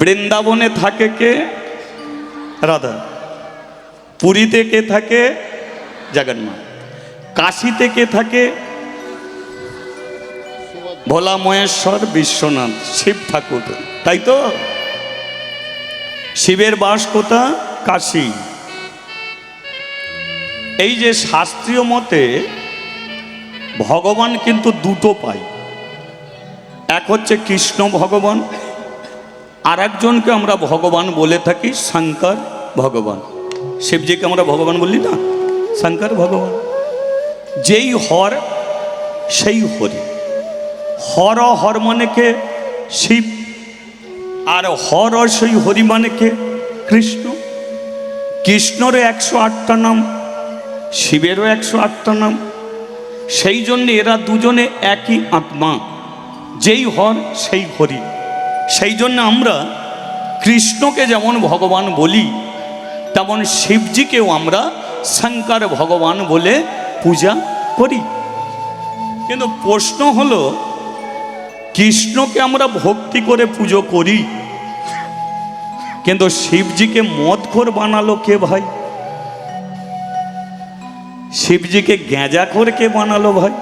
বৃন্দাবনে থাকে কে? রাধা। পুরীতে কে থাকে? জগন্নাথ। কাশীতে কে থাকে? ভোলা মহেশ্বর বিশ্বনাথ শিব ঠাকুর, তাই তো? শিবের বাস কোথা? কাশী। এই যে শাস্ত্রীয় মতে ভগবান কিন্তু দুটো পাই, এক হচ্ছে কৃষ্ণ ভগবান, আর একজনকে আমরা ভগবান বলে থাকি শঙ্কর ভগবান। শিবজিকে আমরা ভগবান বলি না, শঙ্কর ভগবান। যেই হর সেই হরি। হর হর মানে কে? শিব। আর হর সেই হরি মানে কে? কৃষ্ণ। কৃষ্ণরও 108টা নাম, শিবেরও 108টা নাম। সেই জন্য এরা দুজনে একই আত্মা, যেই হর সেই হরি। সেই জন্য আমরা কৃষ্ণকে যেমন ভগবান বলি, তেমন শিবজিকেও আমরা শঙ্কর ভগবান বলে পূজা করি। কিন্তু প্রশ্ন হলো, কৃষ্ণকে আমরা ভক্তি করে পুজো করি, কিন্তু শিবজিকে মদখোর বানালো কে ভাই? শিবজিকে গ্যাঁজাখোর কে বানালো ভাই?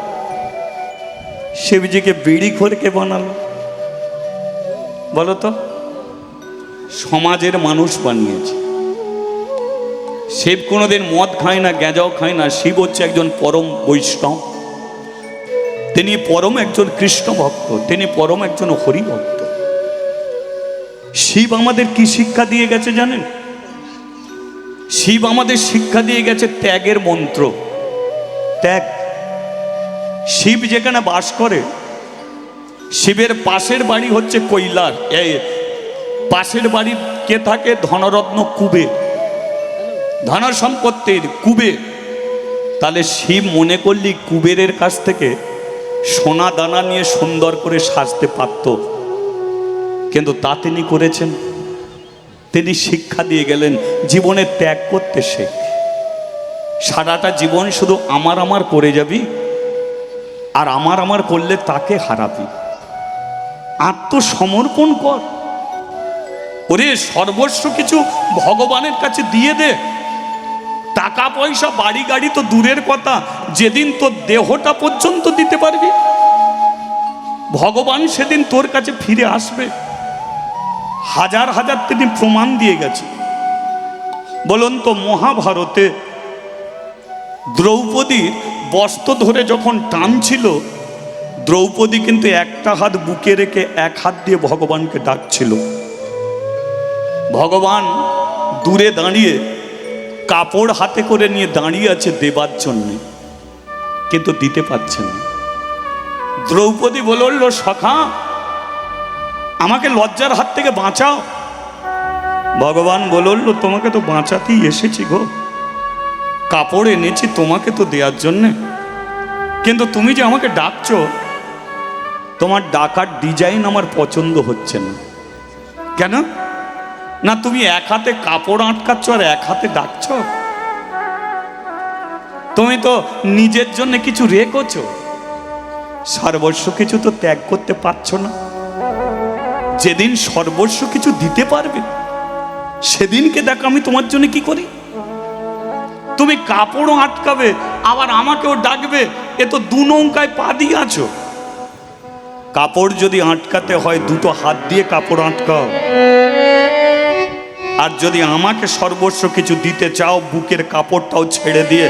শিবজিকে বিড়িখোর কে বানালো বলো তো? সমাজের মানুষ বানিয়েছে। শিব কোনোদিন মদ খায় না, গ্যাঁজাও খায় না। শিব হচ্ছে একজন পরম বৈষ্ণব, তিনি পরম একজন কৃষ্ণ ভক্ত, তিনি পরম একজন হরি ভক্ত। শিব আমাদের কি শিক্ষা দিয়ে গেছে জানেন? শিব আমাদের শিক্ষা দিয়ে গেছে ত্যাগের মন্ত্র, ত্যাগ। শিব যেখানে বাস করে, শিবের পাশের বাড়ি হচ্ছে কৈলাস। এই পাশের বাড়ি কে থাকে? ধনরত্ন কুবের, ধন সম্পত্তির কুবের। তাহলে শিব মনে করলি কুবেরের কাছ থেকে সোনা দানা নিয়ে সুন্দর করে সাজতে পারত, কিন্তু তা তিনি করেছেন। তিনি শিক্ষা দিয়ে গেলেন জীবনে ত্যাগ করতে শেখ। সারাটা জীবন শুধু আমার আমার করে যাবি, আর আমার আমার করলে তাকে হারাবি। আত্মসমর্পণ কর। ওরে সর্বস্ব কিছু ভগবানের কাছে দিয়ে দে। টাকা পয়সা বাড়ি গাড়ি তো দূরের কথা, যেদিন তোর দেহটা পর্যন্ত দিতে পারবি, ভগবান সেদিন তোর কাছে ফিরে আসবে। হাজার হাজার তিনি প্রমাণ দিয়ে গেছে। বলুন তো, মহাভারতে দ্রৌপদীর বস্ত্র ধরে যখন টানছিল, দ্রৌপদী কিন্তু একটা হাত বুকে রেখে এক হাত দিয়ে ভগবানকে ডাকছিল। ভগবান দূরে দাঁড়িয়ে কাপড় হাতে করে নিয়ে দাঁড়িয়ে আছে দেবার জন্য, কিন্তু দিতে পারছেন না। দ্রৌপদী বলল, সখা আমাকে লজ্জার হাত থেকে বাঁচাও। ভগবান বলল, তোমাকে তো বাঁচাতেই এসেছি গো, কাপড় এনেছি তোমাকে তো দেওয়ার জন্যে, কিন্তু তুমি যে আমাকে ডাকছো, তোমার ডাকার ডিজাইন আমার পছন্দ হচ্ছে না। কেন? না তুমি এক হাতে কাপড় আটকাচ্ছ আর এক হাতে ডাকছ। তুমি তো নিজের জন্য কিছু রেখেছো, সর্বস্ব কিছু তো ত্যাগ করতে পারছো না। যেদিন সর্বস্ব কিছু দিতে পারবে, সেদিনকে দেখো আমি তোমার জন্য কি করি। তুমি কাপড়ও আটকাবে আবার আমাকেও ডাকবে, এ তো দু নৌকায় পা দিয়ে আছো। কাপড় যদি আটকাতে হয় দুটো হাত দিয়ে কাপড় আটকাও, আর যদি আমাকে সর্বস্ব কিছু দিতে চাও, বুকের কাপড়টাও ছেড়ে দিয়ে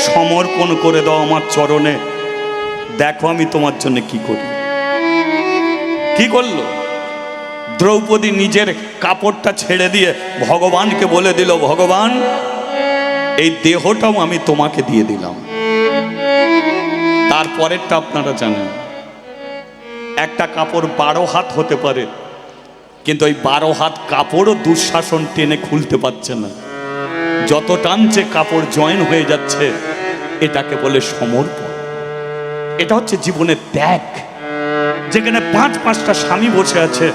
সমর্পণ করে দাও আমার চরণে। দেখো আমি তোমার জন্য কি করি। কি করলো দ্রৌপদী? নিজের কাপড়টা ছেড়ে দিয়ে ভগবানকে বলে দিল, ভগবান এই দেহটাও আমি তোমাকে দিয়ে দিলাম। তারপরেরটা আপনারা জানেন, একটা কাপড় 12 হাত হতে পারে, কিন্তু ওই 12 হাত কাপড়ও দুঃশাসন টেনে খুলতে পারছে না। যত টানছে কাপড় জয়েন হয়ে যাচ্ছে। এটাকে বলে সমর্পণ। এটা হচ্ছে জীবনের ত্যাগ। যেখানে 5-5টা স্বামী বসে আছে,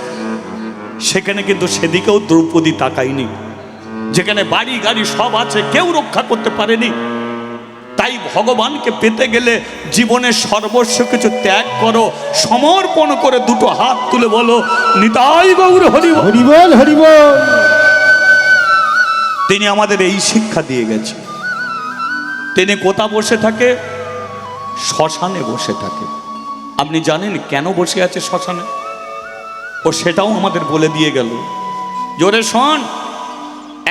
সেখানে কিন্তু সেদিকেও দ্রৌপদী তাকায়নি। যেখানে বাড়ি গাড়ি সব আছে, কেউ রক্ষা করতে পারেনি, তাই তাই ভগবানকে পেতে গেলে জীবনের সর্বস্ব কিছু ত্যাগ করো, সমর্পণ করে দুটো হাত তুলে বলো নিতাই গৌর হরি বল। হরি বল, হরি বল। তিনি আমাদের এই শিক্ষা দিয়ে গেছে। তিনি কোথা বসে থাকে? শ্মশানে বসে থাকে। আপনি জানেন কেন বসে আছে শ্মশানে? ও সেটাও আমাদের বলে দিয়ে গেল। জোরে শোন,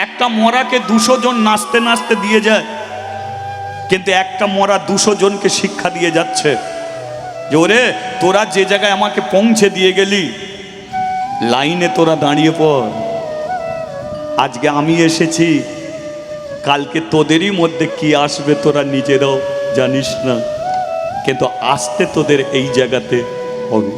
একটা মরাকে 200 জন নাচতে নাচতে দিয়ে যায়, কিন্তু একটা মরা 200 জনকে শিক্ষা দিয়ে যাচ্ছে যে ওরে তোরা যে জায়গায় আমাকে পৌঁছে দিয়ে গেলি, লাইনে তোরা দাঁড়িয়ে পড়। আজকে আমি এসেছি, কালকে তোদেরই মধ্যে কি আসবে তোরা নিজেরাও জানিস না, কিন্তু আসতে তোদের এই জায়গাতে হবে।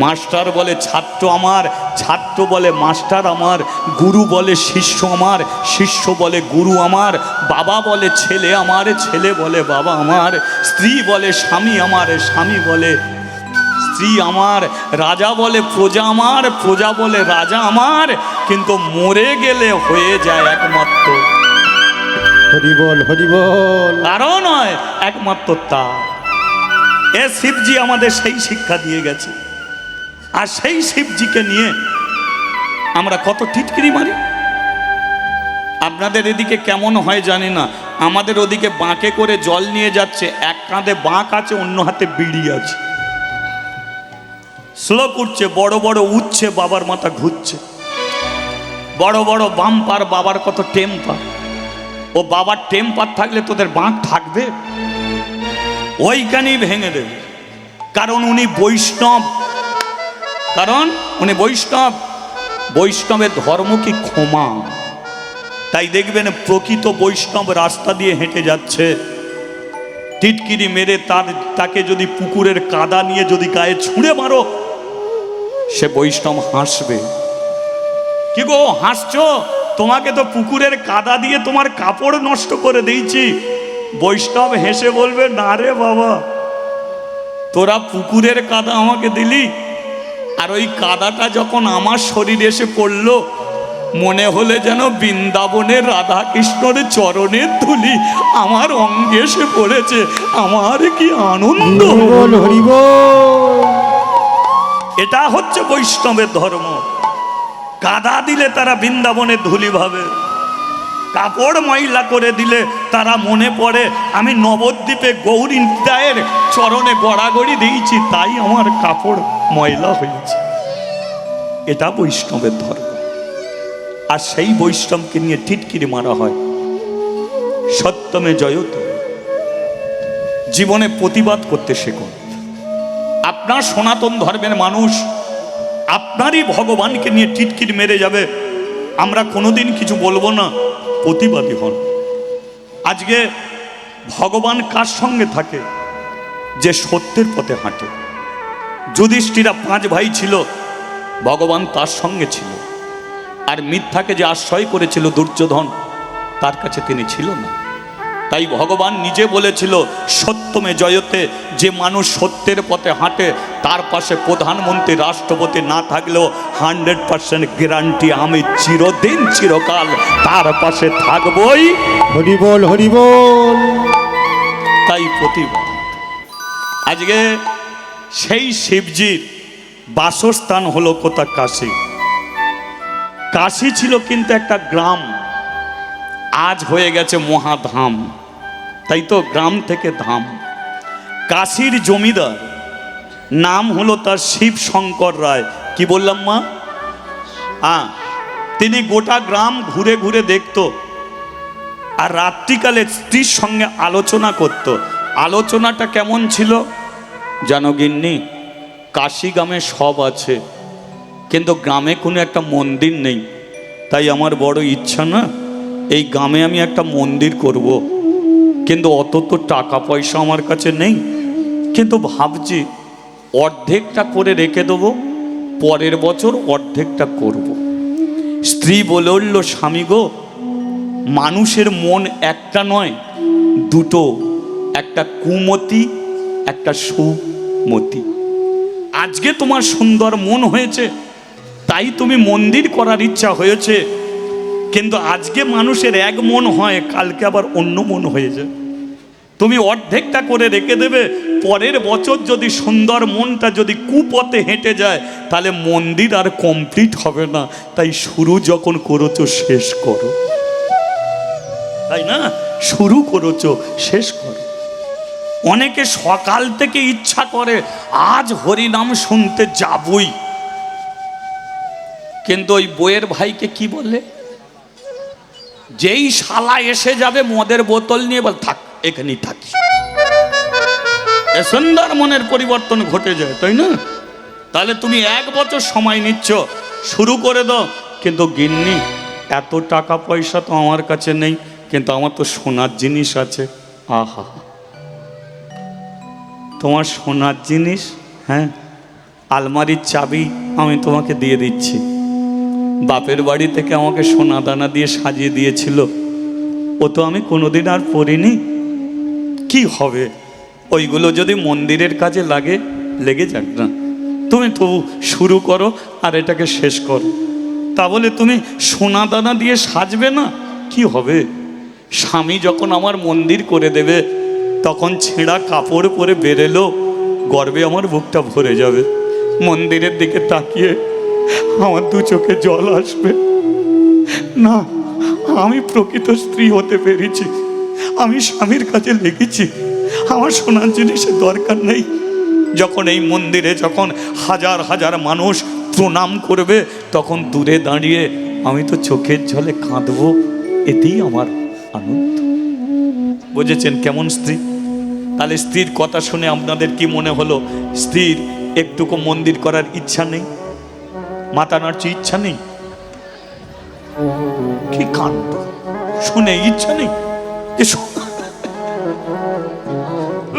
মাস্টার বলে ছাত্র আমার, ছাত্র বলে মাস্টার আমার, গুরু বলে শিষ্য আমার, শিষ্য বলে গুরু আমার, বাবা বলে ছেলে আমার, ছেলে বলে বাবা আমার, স্ত্রী বলে স্বামী আমার, স্বামী বলে স্ত্রী আমার, রাজা বলে প্রজা আমার, প্রজা বলে রাজা আমার, কিন্তু মরে গেলে হয়ে যায় একমাত্র হরি বল, হরি বল। কারণ নয় একমাত্র তা। এ শিবজি আমাদের সেই শিক্ষা দিয়ে গেছে। আর সেই শিবজিকে নিয়ে আমরা কত টিটকিরি মারি। আপনাদের এদিকে কেমন হয় জানি না, আমাদের ওদিকে বাঁকে করে জল নিয়ে যাচ্ছে, এক কাঁধে বাঁক আছে, অন্য হাতে বিড়ি আছে, শ্লোক উঠছে, বড় বড় উঠছে, বাবার মাথা ঘুরছে, বড় বড় বাম্পার, বাবার কত টেম্পার। ও বাবার টেম্পার থাকলে তোদের বাঁক থাকবে? ওইখানেই ভেঙে দেবে। কারণ উনি বৈষ্ণব, কারণ উনি বৈষ্ণব। বৈষ্ণবের ধর্ম কি ক্ষমা। তাই দেখবেন প্রকৃত বৈষ্ণব রাস্তা দিয়ে হেঁটে যাচ্ছে, টিটকিরি মেরে তাকে যদি পুকুরের কাদা নিয়ে যদি গায়ে ছুঁড়ে মারো, সে বৈষ্ণব হাসবে। কি গো হাসছো? তোমাকে তো পুকুরের কাদা দিয়ে তোমার কাপড় নষ্ট করে দিয়েছি। বৈষ্ণব হেসে বলবে না রে বাবা, তোরা পুকুরের কাদা আমাকে দিলি, আর ওই কাদাটা যখন আমার শরীরে এসে পড়লো, মনে হলে যেন বৃন্দাবনের রাধা কৃষ্ণের চরণের ধুলি আমার অঙ্গে এসে পড়েছে। আমার কি আনন্দ! হরি বল, হরি বল। এটা হচ্ছে বৈষ্ণবের ধর্ম। কাদা দিলে তারা বৃন্দাবনের ধুলি ভাবে, কাপড় ময়লা করে দিলে তারা মনে পড়ে আমি নবদ্বীপে গৌরীদায়ের চরণে গড়াগড়ি দিয়েছি, তাই আমার কাপড় ময়লা হয়েছে। এটা বৈষ্ণবের ধর্ম। আর সেই বৈষ্ণবকে নিয়ে টিটকিরি মারা হয়। সত্যমে জয়ত। জীবনে প্রতিবাদ করতে শেখো। আপনার সনাতন ধর্মের মানুষ আপনারই ভগবানকে নিয়ে টিটকিরি মেরে যাবে, আমরা কোনোদিন কিছু বলবো না, প্রতিবাদী হন। আজকে ভগবান কার সঙ্গে থাকে? যে সত্যের পথে হাঁটে। যুধিষ্ঠিরা 5 ভাই ছিল, ভগবান তার সঙ্গে ছিল। আর মিথ্যাকে যে আশ্রয় করেছিল দুর্যোধন, তার কাছে তিনি ছিল না। তাই ভগবান নিজে বলেছিল সত্যমে জয়তে, যে মানুষ সত্যের পথে হাঁটে তার পাশে প্রধানমন্ত্রী রাষ্ট্রপতি না থাকলেও 100% গ্যারান্টি আমি চিরদিন চিরকাল তার পাশে থাকবই। হরি বল, হরি বল। তাই প্রতিবাদ। আজকে সেই শিবজির বাসস্থান হলো কোথা? কাশী। কাশী ছিল কিন্তু একটা গ্রাম, আজ হয়ে গেছে মহাধাম। তাই তো, গ্রাম থেকে ধাম। কাশীর জমিদার নাম হলো তার শিব শঙ্কর রায়। কি বললাম মা? তিনি গোটা গ্রাম ঘুরে ঘুরে দেখত, আর রাত্রিকালে স্ত্রীর সঙ্গে আলোচনা করত। আলোচনাটা কেমন ছিল জানো গিন্নি? কাশী গ্রামে সব আছে, কিন্তু গ্রামে কোনো একটা মন্দির নেই। তাই আমার বড় ইচ্ছা না, এই গ্রামে আমি একটা মন্দির করব, কিন্তু অত তো টাকা পয়সা আমার কাছে নেই, কিন্তু ভাবছি অর্ধেকটা করে রেখে দেবো, পরের বছর অর্ধেকটা করব। স্ত্রী বলে উঠল, স্বামী গো, মানুষের মন একটা নয়, দুটো, একটা কুমতি, একটা সুমতি। আজকে তোমার সুন্দর মন হয়েছে, তাই তুমি মন্দির করার ইচ্ছা হয়েছে, কিন্তু আজকে মানুষের এক মন হয়, কালকে আবার অন্য মন হয়ে যায়। তুমি অর্ধেকটা করে রেখে দেবে, পরের বছর যদি সুন্দর মনটা যদি কুপথে হেঁটে যায় তাহলে মন্দির আর কমপ্লিট হবে না। তাই শুরু যখন করেছো শেষ করো, তাই না? শুরু করেছো শেষ করো। অনেকে সকাল থেকে ইচ্ছা করে আজ হরিনাম শুনতে যাবই, কিন্তু ওই বইয়ের ভাইকে কি বলে, যেই শালা এসে যাবে মদের বোতল নিয়ে বল থাক এখানেই থাকি, এ সুন্দর মনের পরিবর্তন ঘটে যায়, তাই না? তাহলে তুমি 1 বছর সময় নিচ্ছ, শুরু করে দাও। কিন্তু গিন্নি এত টাকা পয়সা তো আমার কাছে নেই, কিন্তু আমার তো সোনার জিনিস আছে। আহা, তোমার সোনার জিনিস? হ্যাঁ, আলমারির চাবি আমি তোমাকে দিয়ে দিচ্ছি। বাপের বাড়ি থেকে আমাকে সোনা দানা দিয়ে সাজিয়ে দিয়েছিল, ও তো আমি কোনোদিন আর পরিনি। কি হবে, ওইগুলো যদি মন্দিরের কাজে লেগে যাক না। তুমি তো শুরু করো আর এটাকে শেষ করো। তা বলে তুমি সোনা দানা দিয়ে সাজবে না, কি হবে? স্বামী যখন আমার মন্দির করে দেবে তখন ছেঁড়া কাপড় পরে বেরেলো গর্বে আমার বুকটা ভরে যাবে। মন্দিরের দিকে তাকিয়ে আমার 2 চোখে জল আসবে। না, আমি প্রকৃত স্ত্রী হতে পেরেছি, আমি স্বামীর কাছে লেগেছি, আমার সোনার জিনিসের দরকার নেই। যখন এই মন্দিরে যখন হাজার হাজার মানুষ প্রণাম করবে তখন দূরে দাঁড়িয়ে আমি তো চোখের জলে কাঁদবো, এতেই আমার আনন্দ। বুঝেছেন কেমন স্ত্রী? তাহলে স্ত্রীর কথা শুনে আপনাদের কি মনে হলো? স্ত্রীর একটুকু মন্দির করার ইচ্ছা নেই, মাথা নাড়ছে ইচ্ছা নেই? কি কাণ্ড, শুনে ইচ্ছা নেই?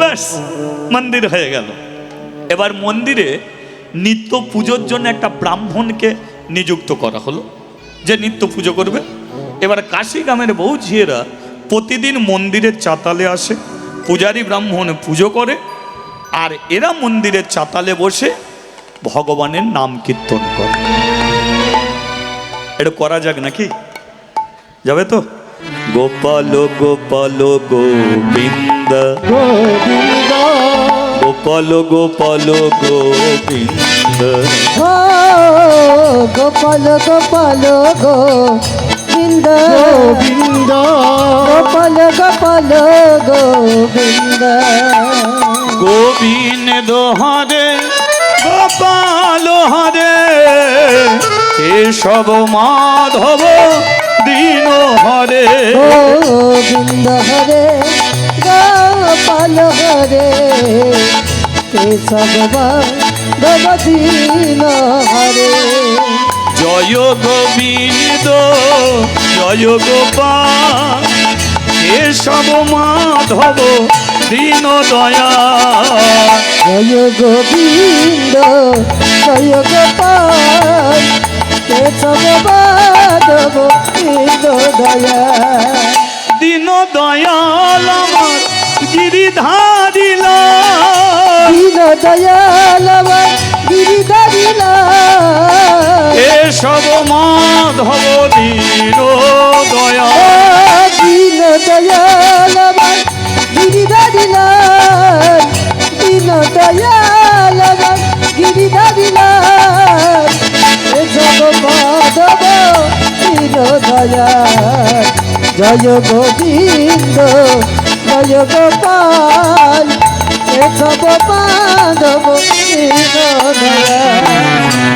ব্যাস, মন্দির হয়ে গেল। এবার মন্দিরে নিত্য পুজোর জন্য একটা ব্রাহ্মণকে নিযুক্ত করা হলো, যে নিত্য পুজো করবে। এবার কাশী গ্রামের বউ ঝিয়েরা প্রতিদিন মন্দিরের চাতালে আসে, পূজারী ব্রাহ্মণ পুজো করে, আর এরা মন্দিরের চাতালে বসে ভগবানের নাম কীর্তন করে। এটা করা যাক নাকি? যাবে তো? গোপাল গোপাল গোবিন্দ গোবিন্দ গোপাল গোপাল গোবিন্দ ও গোপাল গোপাল গোবিন্দ গোবিন্দ গোপাল গোপাল গোবিন্দ গোবিন্দ হরে গোপাল হরে কেশব মাধব দীন হরে। গোবিন্দ হরে গোপাল হরে কেশব মাধব দীন হরে। জয় গোবিন্দ জয় গোপাল কেশব মাধব দীন দয়া। জয় গোবিন্দ জয় গোপাল কেশব মাধব দীন দয়া। দীন দয়াল আমার গিরিধারিলা দীন দয়াল আমার গিরিধারিলা কেশব মাধব দীন দয়া। দীন দয়াল আমার গিরিধারিলা দীন দয়াল আমার গিরিধারিলা কেশব মাধব দীন দয়া। জয় গোবিন্দ জয় গোপাল কেশব মাধব দীন দয়া।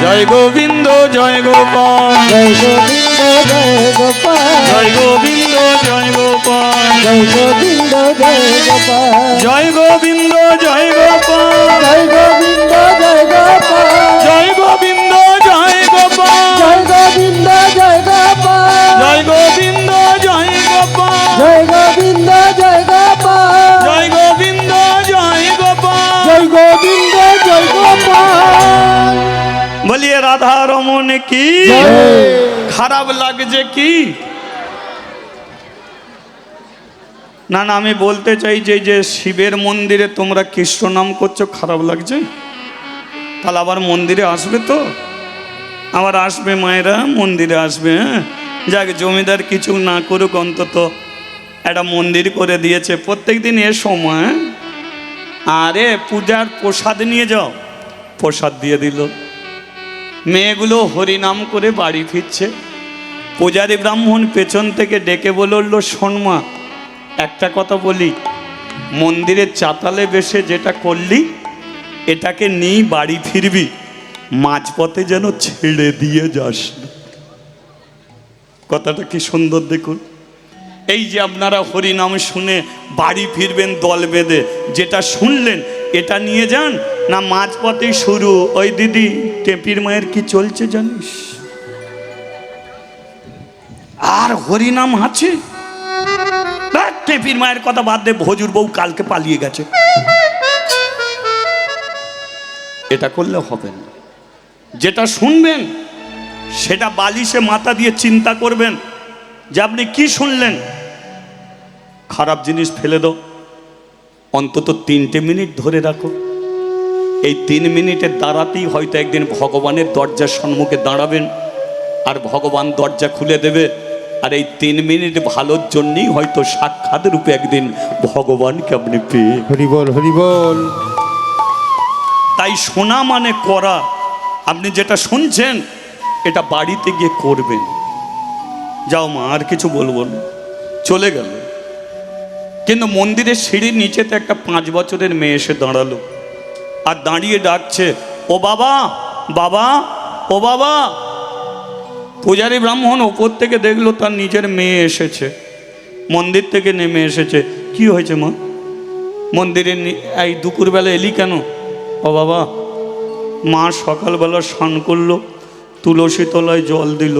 জয় গোবিন্দ জয় গোপাল জয় গোবিন্দ জয় গোপাল জয় গোবিন্দ জয় গোপাল জয় গোবিন্দ জয় গোপাল জয় গোবিন্দ জয় গোপাল জয় গোবিন্দ জয় গোপাল জয় গোবিন্দ জয় গোপাল জয় গোবিন্দ জয় গোপাল জয় গোবিন্দ জয় গোপাল জয় গোবিন্দ জয় গোপাল জয় গোবিন্দ জয় গোপাল জয় গোবিন্দ জয় গোপাল। বলিয়ে রাধা রমন কি জয়। খারাপ লাগছে কি? না না, আমি বলতে চাই যে শিবের মন্দিরে তোমরা কৃষ্ণ নাম করছো, খারাপ লাগছে? তাহলে আবার মন্দিরে আসবে তো? আবার আসবে মায়েরা, মন্দিরে আসবে। হ্যাঁ, যাক, জমিদার কিছু না করুক, অন্তত একটা মন্দির করে দিয়েছে, প্রত্যেক দিন এ সময় আরে পূজার প্রসাদ নিয়ে যাও, প্রসাদ দিয়ে দিল। মেয়েগুলো হরিনাম করে বাড়ি ফিরছে। পূজারী ব্রাহ্মণ পেছন থেকে ডেকে বলল, শোন মা, একটা কথা বলি, মন্দিরের চাতালে বেশে যেটা করলি এটাকে নিয়ে বাড়ি ফিরবি, মাঝপথে যেন ছেড়ে দিয়ে যাস না। কথাটা কি সুন্দর দেখুন। এই যে আপনারা হরিনাম শুনে বাড়ি ফিরবেন দল বেঁধে, যেটা শুনলেন এটা নিয়ে যান না মাঝপথেই শুরু। ওই দিদি টেপির মায়ের কি চলছে জানিস? আর হরিনাম আছে? টেপির মায়ের কথা বাদ দে, ভজুর বউ কালকে পালিয়ে গেছে। এটা করলে হবে না। যেটা শুনবেন সেটা বালিশে মাথা দিয়ে চিন্তা করবেন যে আপনি কি শুনলেন। খারাপ জিনিস ফেলে দাও, অন্তত 3টে মিনিট ধরে রাখো। এই 3 মিনিটের দ্বারাতেই হয়তো একদিন ভগবানের দরজার সম্মুখে দাঁড়াবেন, আর ভগবান দরজা খুলে দেবে। আর এই 3 মিনিট ভালোর জন্যই হয়তো সাক্ষাৎ রূপে একদিন ভগবানকে আপনি পেয়ে। হরি বল, হরি বল। তাই শোনা মানে করা। আপনি যেটা শুনছেন এটা বাড়িতে গিয়ে করবেন। যাও মা, আর কিছু বলবো না। চলে গেল। কিন্তু মন্দিরের সিঁড়ির নিচেতে একটা 5 বছরের মেয়ে এসে দাঁড়ালো, আর দাঁড়িয়ে ডাকছে, ও বাবা, বাবা, ও বাবা। পূজারী ব্রাহ্মণ ওপর থেকে দেখলো তার নিজের মেয়ে এসেছে, মন্দির থেকে নেমে এসেছে। কি হয়েছে মা? মন্দিরে এই দুপুরবেলা এলি কেন? ও বাবা, মা সকালবেলা স্নান করলো, তুলসী তলায় জল দিল,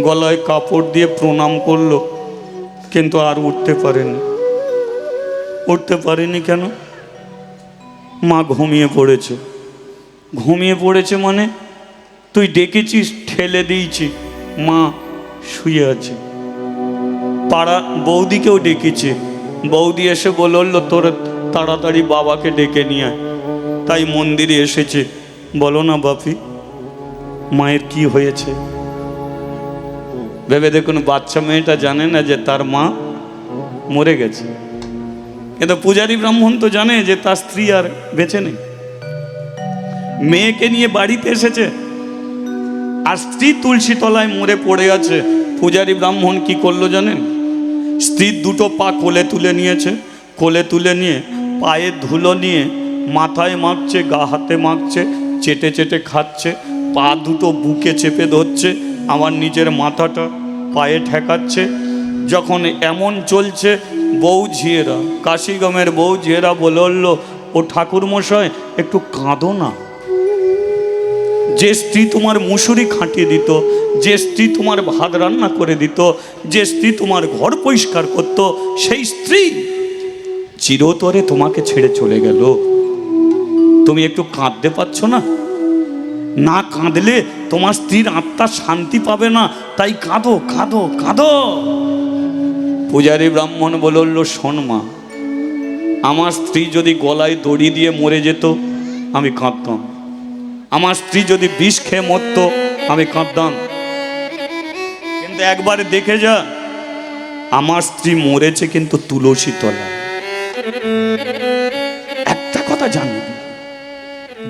গলায় কাপড় দিয়ে প্রণাম করলো, কিন্তু আর উঠতে পারেনি। উঠতে পারেনি কেন? মা ঘুমিয়ে পড়েছে। ঘুমিয়ে পড়েছে মানে তুই ডেকেছিস, ঠেলে দিয়েছি, মা শুয়ে আছে। পাড়া বৌদিকেও ডেকেছে, বৌদি এসে বলল তোর তাড়াতাড়ি বাবাকে ডেকে নিয়ে আয়। তাই মন্দিরে এসেছে। বলো না বাপি, মায়ের কি হয়েছে? ভেবে দেখুন, বাচ্চা মেয়েটা জানে না যে তার মা মরে গেছে, কিন্তু পূজারী ব্রাহ্মণ তো জানে যে তার স্ত্রী আর বেঁচে নেই। মেয়েকে নিয়ে বাড়িতে এসেছে, আর স্ত্রী তুলসী তলায় মরে পড়ে আছে। পূজারী ব্রাহ্মণ কি করলো জানেন? স্ত্রীর 2টো পা কোলে তুলে নিয়েছে, কোলে তুলে নিয়ে পায়ে ধুলো নিয়ে মাথায় মাখছে, গা হাতে মাখছে, চেটে চেটে খাচ্ছে, পা 2টো বুকে চেপে ধরছে, আমার নিজের মাথাটা পায়ে ঠেকাচ্ছে। যখন এমন চলছে, বউ ঝিয়েরা, কাশিগমের বউ ঝিয়েরা বলল, ও ঠাকুরমশাই একটু কাঁদো না। যে স্ত্রী তোমার মুসুরি খাটিয়ে দিত, যে স্ত্রী তোমার ভাত রান্না করে দিত, যে স্ত্রী তোমার ঘর পরিষ্কার করত, সেই স্ত্রী চিরতরে তোমাকে ছেড়ে চলে গেল। তুমি একটু কাঁদতে পারছো না? না কাঁদলে তোমার স্ত্রীর আত্মা শান্তি পাবে না, তাই কাঁদো, কাঁদো, কাঁদো। পূজারী ব্রাহ্মণ বলল, শোন মা, আমার স্ত্রী যদি গলায় দড়ি দিয়ে মরে যেত আমি কাঁদতাম, আমার স্ত্রী যদি বিষ খেয়ে মরতো আমি কাঁদতাম, কিন্তু একবার দেখে যা, আমার স্ত্রী মরেছে কিন্তু তুলসী তলায়। একটা কথা জানবি,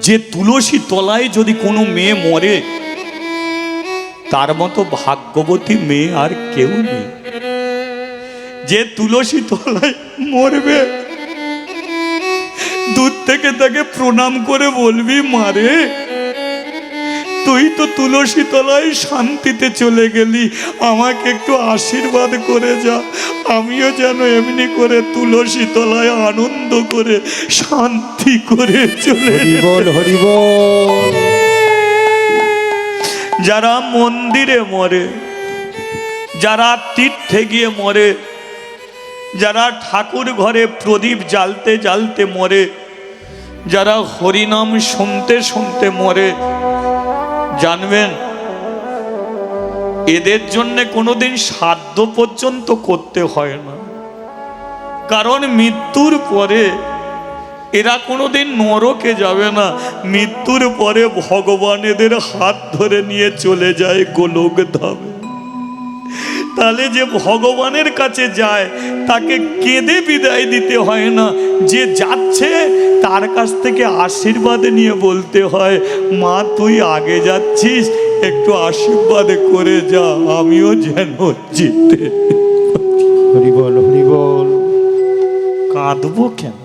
যে তুলসী তলায় যদি কোনো মেয়ে মরে, তার মতো ভাগ্যবতী মেয়ে আর কেউ নেই। যে তুলসী তলায় মরবে, দূর থেকে তাকে প্রণাম করে বলবি, মারে তুই তো তুলসী তলায় শান্তিতে চলে গেলি, আমাকে একটু আশীর্বাদ করে যা, আমিও যেন এমনি করে তুলসী তলায় আনন্দ করে শান্তি করে চলে। হরি বল, হরি বল। যারা মন্দিরে মরে, যারা তীর্থে গিয়ে মরে, যারা ঠাকুর ঘরে প্রদীপ জ্বালতে জ্বালতে মরে, যারা হরিনাম শুনতে শুনতে মরে, জানবেন এদের জন্য কোনোদিন শ্রাদ্ধ পর্যন্ত করতে হয় না। কারণ মৃত্যুর পরে এরা কোনোদিন নরকে যাবে না, মৃত্যুর পরে ভগবান এদের হাত ধরে নিয়ে চলে যায় গোলক ধামে। তাহলে যে ভগবানের কাছে যায় তাকে কেঁদে বিদায় দিতে হয় না, যে যাচ্ছে তার কাছ থেকে আশীর্বাদ নিয়ে বলতে হয়, মা তুই আগে যাচ্ছিস, একটু আশীর্বাদ করে যা, আমিও যেন যেতে। হরি বল, হরি বল। কাঁদবো কেন?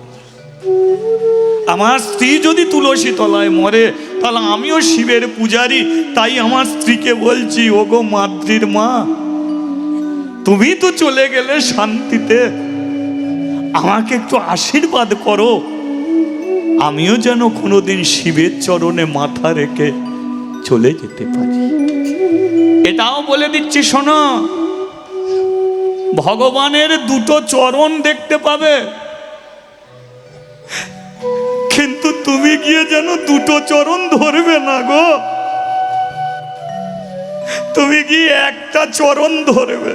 আমার স্ত্রী যদি তুলসী তলায় মরে, তাহলে আমিও শিবের পূজারি, তাই আমার স্ত্রীকে বলছি, ওগো মাতৃর মা, তুমি তো চলে গেলে শান্তিতে, আমাকে একটু আশীর্বাদ করো, আমিও যেন কোনোদিন শিবের চরণে মাথা রেখে চলে যেতে পারি। এটাও বলে দিচ্ছি, শোনো, ভগবানের দুটো চরণ দেখতে পাবে, কিন্তু তুমি গিয়ে যেন দুটো চরণ ধরবে না গো, তুমি গিয়ে একটা চরণ ধরবে।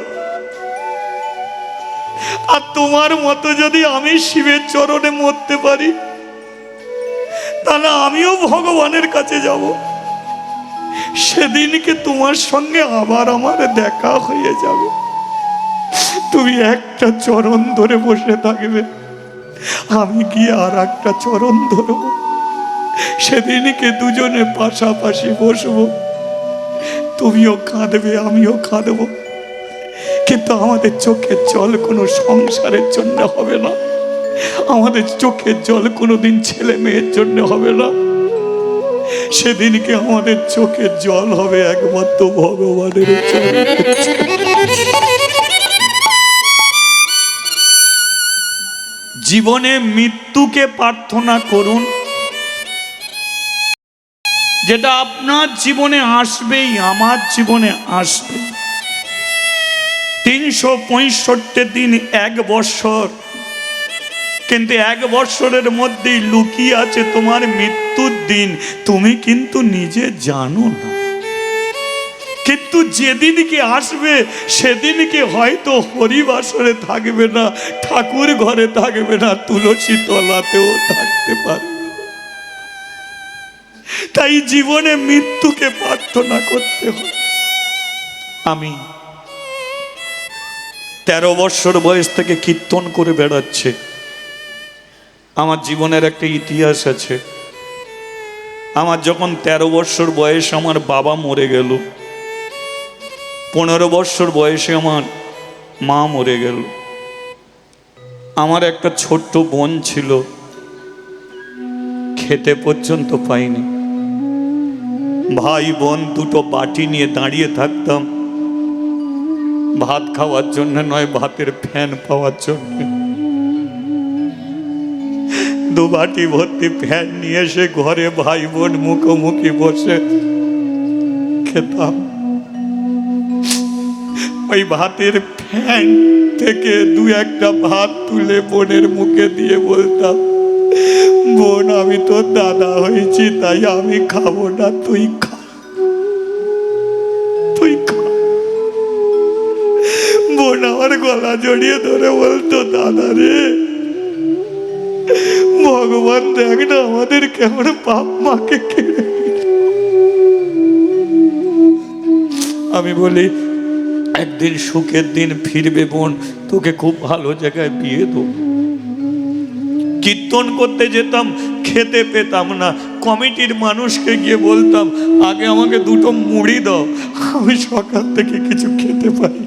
আর তোমার মতো যদি আমি শিবের চরণে মরতে পারি, তাহলে আমিও ভগবানের কাছে যাব, সেদিনকে তোমার সঙ্গে আবার আমার দেখা হয়ে যাবে। তুমি একটা চরণ ধরে বসে থাকবে, আমি গিয়ে আর একটা চরণ ধরব, সেদিনকে দুজনে পাশাপাশি বসবো, তুমিও কাঁদবে আমিও কাঁদবো, কিন্তু আমাদের চোখের জল কোনো সংসারের জন্য হবে না, আমাদের চোখের জল কোনোদিন ছেলে মেয়ের জন্য হবে না, সেদিনকে আমাদের চোখের জল হবে একমাত্র ভগবানের চরণে। জীবনে মৃত্যুকে প্রার্থনা করুন, যেটা আপনার জীবনে আসবেই, আমার জীবনে আসবে। 365 দিন, 1 বৎসর, কিন্তু 1 বৎসরের মধ্যেই লুকিয়ে আছে তোমার মৃত্যুর দিন, তুমি কিন্তু নিজে জানো না। কিন্তু যেদিনকে আসবে সেদিনকে হয়তো হরিবাসরে থাকবে না, ঠাকুর ঘরে থাকবে না, তুলসী তলাতেও থাকতে পারবে। তাই জীবনে মৃত্যুকে প্রার্থনা করতে হয়। আমি 13 বৎসর বয়স থেকে কীর্তন করে বেড়াচ্ছে, আমার জীবনের একটা ইতিহাস আছে। আমার যখন 13 বৎসর বয়স আমার বাবা মরে গেল, 15 বৎসর বয়সে আমার মা মরে গেল। আমার একটা ছোট্ট বোন ছিল, খেতে পর্যন্ত পাইনি। ভাই বোন দুটো বাটি নিয়ে দাঁড়িয়ে থাকতাম, ভাত খাওয়ার জন্য নয়, ভাতের ফ্যান পাওয়ার জন্য। 2 বাটি ভর্তি ফ্যান নিয়ে এসে ঘরে ভাই বোন মুখোমুখি বসে খেতাম। ওই ভাতের ফ্যান থেকে 2-1টা ভাত তুলে বোনের মুখে দিয়ে বলতাম, বোন আমি তোর দাদা হয়েছি, তাই আমি খাবো না, তুই খা, তুই খা। বোন আমার গলা জড়িয়ে ধরে বলতো, দাদা রে, ভগবান দেখ না আমাদের কেমন বাপ মাকে কেড়ে নিল। আমি বলি, একদিন সুখের দিন ফিরবে বোন, তোকে খুব ভালো জায়গায় বিয়ে দেবো। কীর্তন করতে যেতাম, খেতে পেতাম না, কমিটির মানুষকে গিয়ে বলতাম, আগে আমাকে 2টো মুড়ি দাও, আমি সকাল থেকে কিছু খেতে পারি।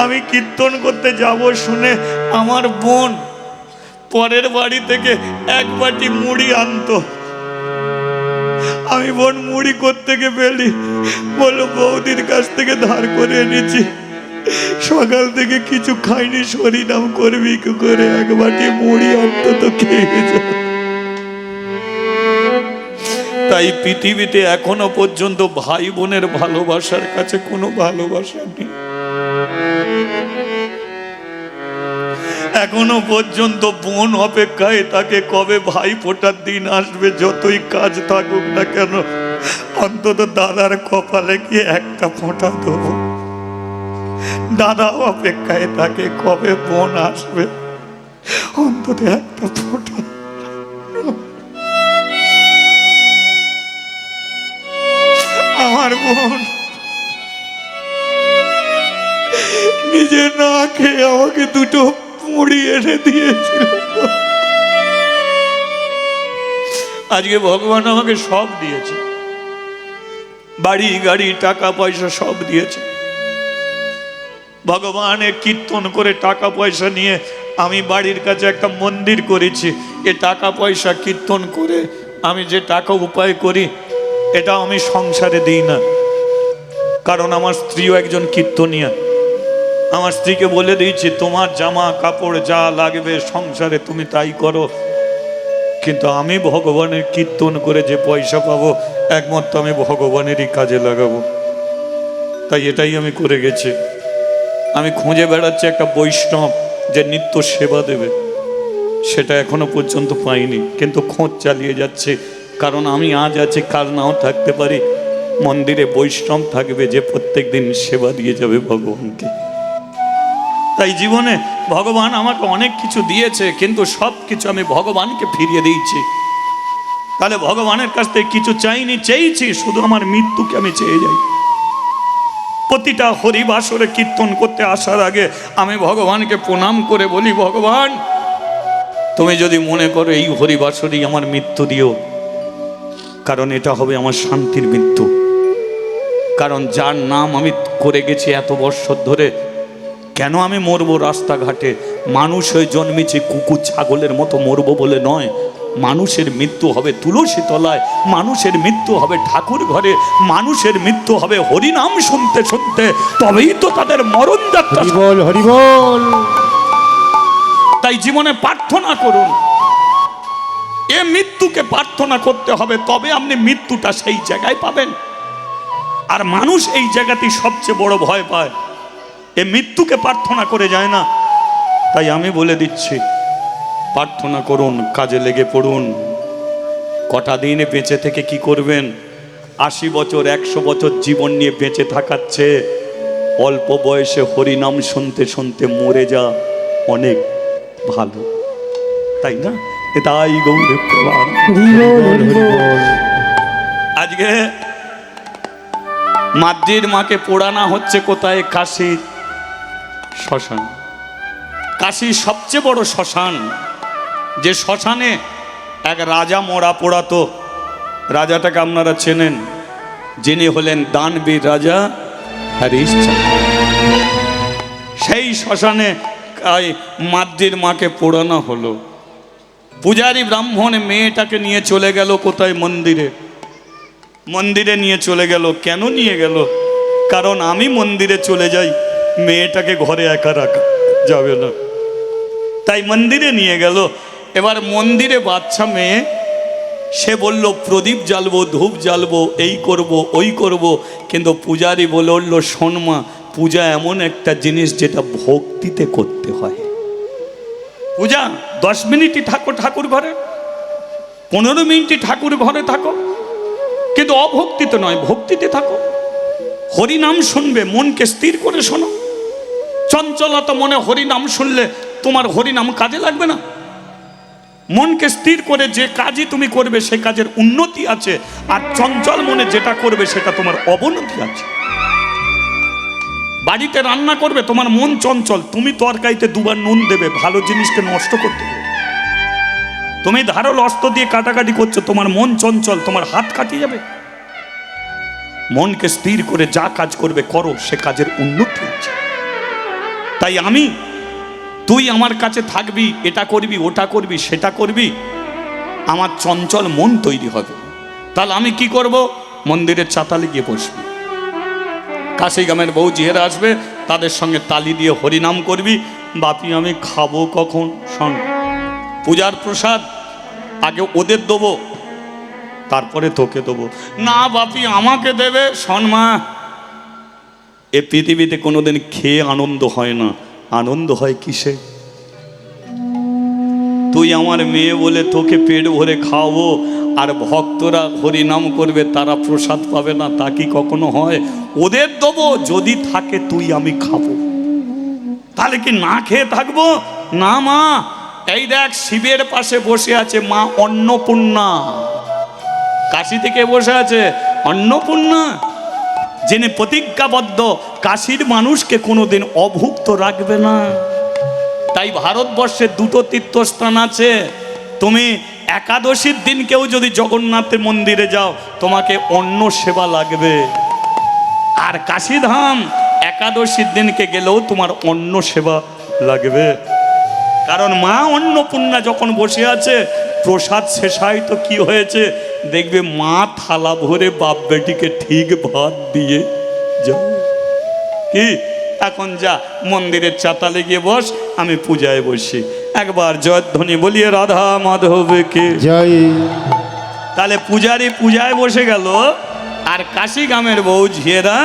আমি কীর্তন করতে যাব শুনে আমার বোন পরের বাড়ি থেকে 1 বাটি মুড়ি আনতো। আমি বোন মুড়ি করতে গিয়ে বলি, বলো বৌদির কাছ থেকে ধার করে এনেছি, সকাল থেকে কিছু খাইনি, শরীরাম করবি কি করে, 1 বাটি মুড়ি অন্তত খেয়ে যা। তাই পৃথিবীতে এখনো পর্যন্ত ভাই বোনের ভালোবাসার কাছে কোনো ভালোবাসা নেই। এখনো পর্যন্ত বোন অপেক্ষায় তাকে কবে ভাই ফোটার দিন আসবে, যতই কাজ থাকুক না কেন, অন্তত দাদার কপালে গিয়ে একটা ফোঁটা দেবো। দাদাও অপেক্ষায় তাকে কবে বোন আসবে, অন্তত একটা ফোঁটা। আমার বোন নিজে না খেয়ে আমাকে দুটো মুড়ি এনে দিয়েছিল। আজকে ভগবান আমাকে সব দিয়েছে, বাড়ি গাড়ি টাকা পয়সা সব দিয়েছে। ভগবানের কীর্তন করে টাকা পয়সা নিয়ে আমি বাড়ির কাছে একটা মন্দির করেছি। এ টাকা পয়সা কীর্তন করে আমি যে টাকা উপায় করি এটা আমি সংসারে দিই না, কারণ আমার স্ত্রীও একজন কীর্তনিয়া। আমার স্ত্রীকে বলে দিয়েছি তোমার জামা কাপড় যা লাগবে সংসারে তুমি তাই করো, কিন্তু আমি ভগবানের কীর্তন করে যে পয়সা পাবো একমাত্র আমি ভগবানেরই কাজে লাগাবো। তাই এটাই আমি করে গেছি। আমি খুঁজে বেড়াচ্ছি একটা বৈষ্ণব যে নিত্য সেবা দেবে, সেটা এখনো পর্যন্ত পাইনি, কিন্তু খোঁজ চালিয়ে যাচ্ছে। কারণ আমি আজ আছি কাল নাও থাকতে পারি, মন্দিরে বৈষ্ণব থাকবে যে প্রত্যেক দিন সেবা দিয়ে যাবে ভগবানকে। তাই জীবনে ভগবান আমাকে অনেক কিছু দিয়েছে, কিন্তু সব কিছু আমি ভগবানকে ফিরিয়ে দিয়েছি। তাহলে ভগবানের কাছ থেকে কিছু চাইনি, চেয়েছি শুধু আমার মৃত্যুকে আমি চেয়ে যাই। প্রতিটা হরিবাসরে কীর্তন করতে আসার আগে আমি ভগবানকে প্রণাম করে বলি, ভগবান তুমি যদি মনে করো এই হরিবাসরেই আমার মৃত্যু দিও, কারণ এটা হবে আমার শান্তির মৃত্যু। কারণ যার নাম আমি করে গেছি এত বছর ধরে, কেন আমি মরবো রাস্তাঘাটে? মানুষ হয়ে জন্মেছি, কুকুর ছাগলের মতো মরবো বলে নয়। মানুষের মৃত্যু হবে তুলসী তলায়, মানুষের মৃত্যু হবে ঠাকুর ঘরে, মানুষের মৃত্যু হবে হরিনাম শুনতে শুনতে, তবেই তো তাদের মরণ যাত্রা। হরিবল হরিবল। তাই জীবনে প্রার্থনা করুন, এ মৃত্যুকে প্রার্থনা করতে হবে, তবে আপনি মৃত্যুটা সেই জায়গায় পাবেন। আর মানুষ এই জায়গাতেই সবচেয়ে বড় ভয় পায়, এ মৃত্যুকে প্রার্থনা করে যায় না। তাই আমি বলে দিচ্ছি, প্রার্থনা করুন, কাজে লেগে পড়ুন। কটা দিনে বেঁচে থেকে কি করবেন? 80 বছর 100 বছর জীবন নিয়ে বেঁচে থাকার চেয়ে অল্প বয়সে হরিনাম শুনতে শুনতে মরে যা অনেক ভালো, তাই না? তাই গৌরে প্রণাম। হরিবল হরিবল। আজকে মাদ্রির মাকে পোড়ানো হচ্ছে কোথায়? কাশী শ্মশান। কাশীর সবচেয়ে বড় শ্মশান, যে শ্মশানে এক রাজা মরা পোড়াতো। রাজাটাকে আপনারা চেনেন, যিনি হলেন দানবীর রাজা হরিশ্চন্দ্র। সেই শ্মশানে মাদ্রির মাকে পোড়ানো হলো। পূজারী ব্রাহ্মণ মেয়েটাকে নিয়ে চলে গেল কোথায়? মন্দিরে। মন্দিরে নিয়ে চলে গেল। কেন নিয়ে গেল? কারণ আমি মন্দিরে চলে যাই, মেয়েটাকে ঘরে একা রাখা যাবে না, তাই মন্দিরে নিয়ে গেল। এবার মন্দিরে বাচ্চা মেয়ে, সে বলল প্রদীপ জ্বালবো, ধূপ জ্বালবো, এই করব ওই করব। কিন্তু পূজারী বলে উঠল, শোন মা, পূজা এমন একটা জিনিস যেটা ভক্তিতে করতে হয়। পূজা 10 মিনিটই থাকো ঠাকুর ঘরে, 15 মিনিটই ঠাকুর ঘরে থাকো, কিন্তু অভক্তিতে নয়, ভক্তিতে থাকো। হরিনাম শুনবে, মনকে স্থির করে শোনো। চঞ্চলতা মনে হরিনাম শুনলে তোমার হরিনাম কাজে লাগবে না। মনকে স্থির করে যে কাজই তুমি করবে সে কাজের উন্নতি আছে, আর চঞ্চল মনে যেটা করবে সেটা তোমার অবনতি আছে। বাড়িতে রান্না করবে, তোমার মন চঞ্চল, তুমি তরকারিতে 2 বার নুন দেবে, ভালো জিনিসকে নষ্ট করতে দেবে। তুমি ধারালো অস্ত্র দিয়ে কাটাকাটি করছো, তোমার মন চঞ্চল, তোমার হাত কাটিয়ে যাবে। মনকে স্থির করে যা কাজ করবে করো, সে কাজের উন্নতি আছে। তাই তুই আমার কাছে থাকবি, এটা করবি ওটা করবি সেটা করবি, আমার চঞ্চল মন তৈরি হবে। তাহলে আমি কি করব? মন্দিরের চাতালে গিয়ে বসবি, কাশি গ্রামের বউ জিহেরা আসবে, তাদের সঙ্গে তালি দিয়ে হরিনাম করবি। বাপি আমি খাবো কখন? শোন, পূজার প্রসাদ আগে ওদের দেবো, তারপরে তোকে দেবো। না বাপি আমাকে দেবে। শোন মা, এ পৃথিবীতে কোনোদিন খেয়ে আনন্দ হয় না, আনন্দ হয় কিসে? তুই আমার মেয়ে বলে তোকে পেট ভরে খাওয়াবো, আর ভক্তরা হরিনাম করবে, তারা প্রসাদ পাবে না, তা কি কখনো হয়? ওদের দেবো, যদি থাকে তুই আমি খাবো। তাহলে কি না খেয়ে থাকবো? না মা, এই দেখ শিবের পাশে বসে আছে মা অন্নপূর্ণা। কাশি থেকে বসে আছে অন্নপূর্ণা, যিনি প্রতিজ্ঞাবদ্ধ কাশীর মানুষকে কোনোদিন অভুক্ত রাখবে না। তাই ভারতবর্ষে দুটো তীর্থস্থান আছে। তুমি একাদশীর দিন কেউ যদি জগন্নাথের মন্দিরে যাও, তোমাকে অন্ন সেবা লাগবে। আর কাশীধাম একাদশীর দিনকে গেলেও তোমার অন্ন সেবা লাগবে। কারণ মা অন্নপূর্ণা যখন বসে আছে, প্রসাদ শেষায় তো কি হয়েছে দেখবে, মা থালা ভরে বাপ বেটিকে ঠিক ভাত দিয়ে যাও। কি এখন যা মন্দিরের চাতালে গিয়ে বস, আমি পূজায় বসি। একবার জয়ধ্বনি বলিয়ে রাধা মাধবকে জয়। তাহলে পূজারি পূজায় বসে গেল, আর কাশী গ্রামের বউ ঝিয়েরা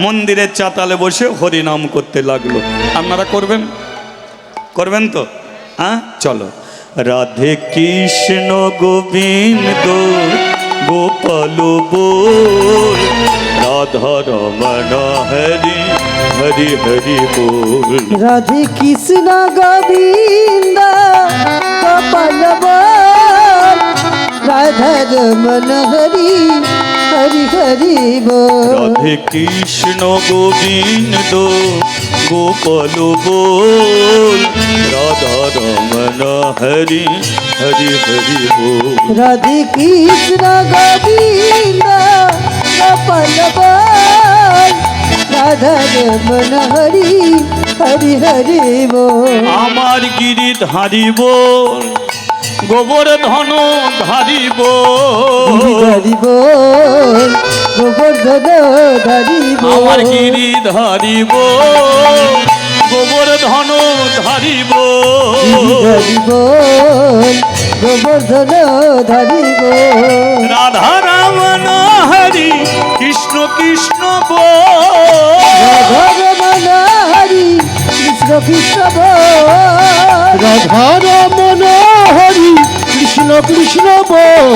মন্দিরের চাতালে বসে হরিনাম করতে লাগলো। আপনারা করবেন? করবেন তো? হ্যাঁ, চলো। রাধে কৃষ্ণ গোবিন্দ গোপাল বোল, রাধা রমণ হরি হরি হরি बोल। রাধে কৃষ্ণ গোবিন্দ গোপাল বল, রাধা রমণ হরি হরি হরি বল। রাধে কৃষ্ণ গোবিন্দ গোপাল बोल, রাধা রমণ হরি হরি হরি बोल। রাধে কৃষ্ণ গোবিন্দ গোপাল বল, রাধা রমণ হরি হরি হরি বল। আমার গিরি ধারি बोल, গোবর্ধন ধারি बोल। হরি বল, গোবর্ধন হরি বল। আমার গিরি ধারি बोल, গোবর্ধন ধারি बोल। হরি বল, গোবর্ধন হরি বল। রাধা রমণ হরি কৃষ্ণ কৃষ্ণ बोल। রাধা রমণ হরি কৃষ্ণ কৃষ্ণ বল। রাধা রমণ হরি কৃষ্ণ কৃষ্ণ বল।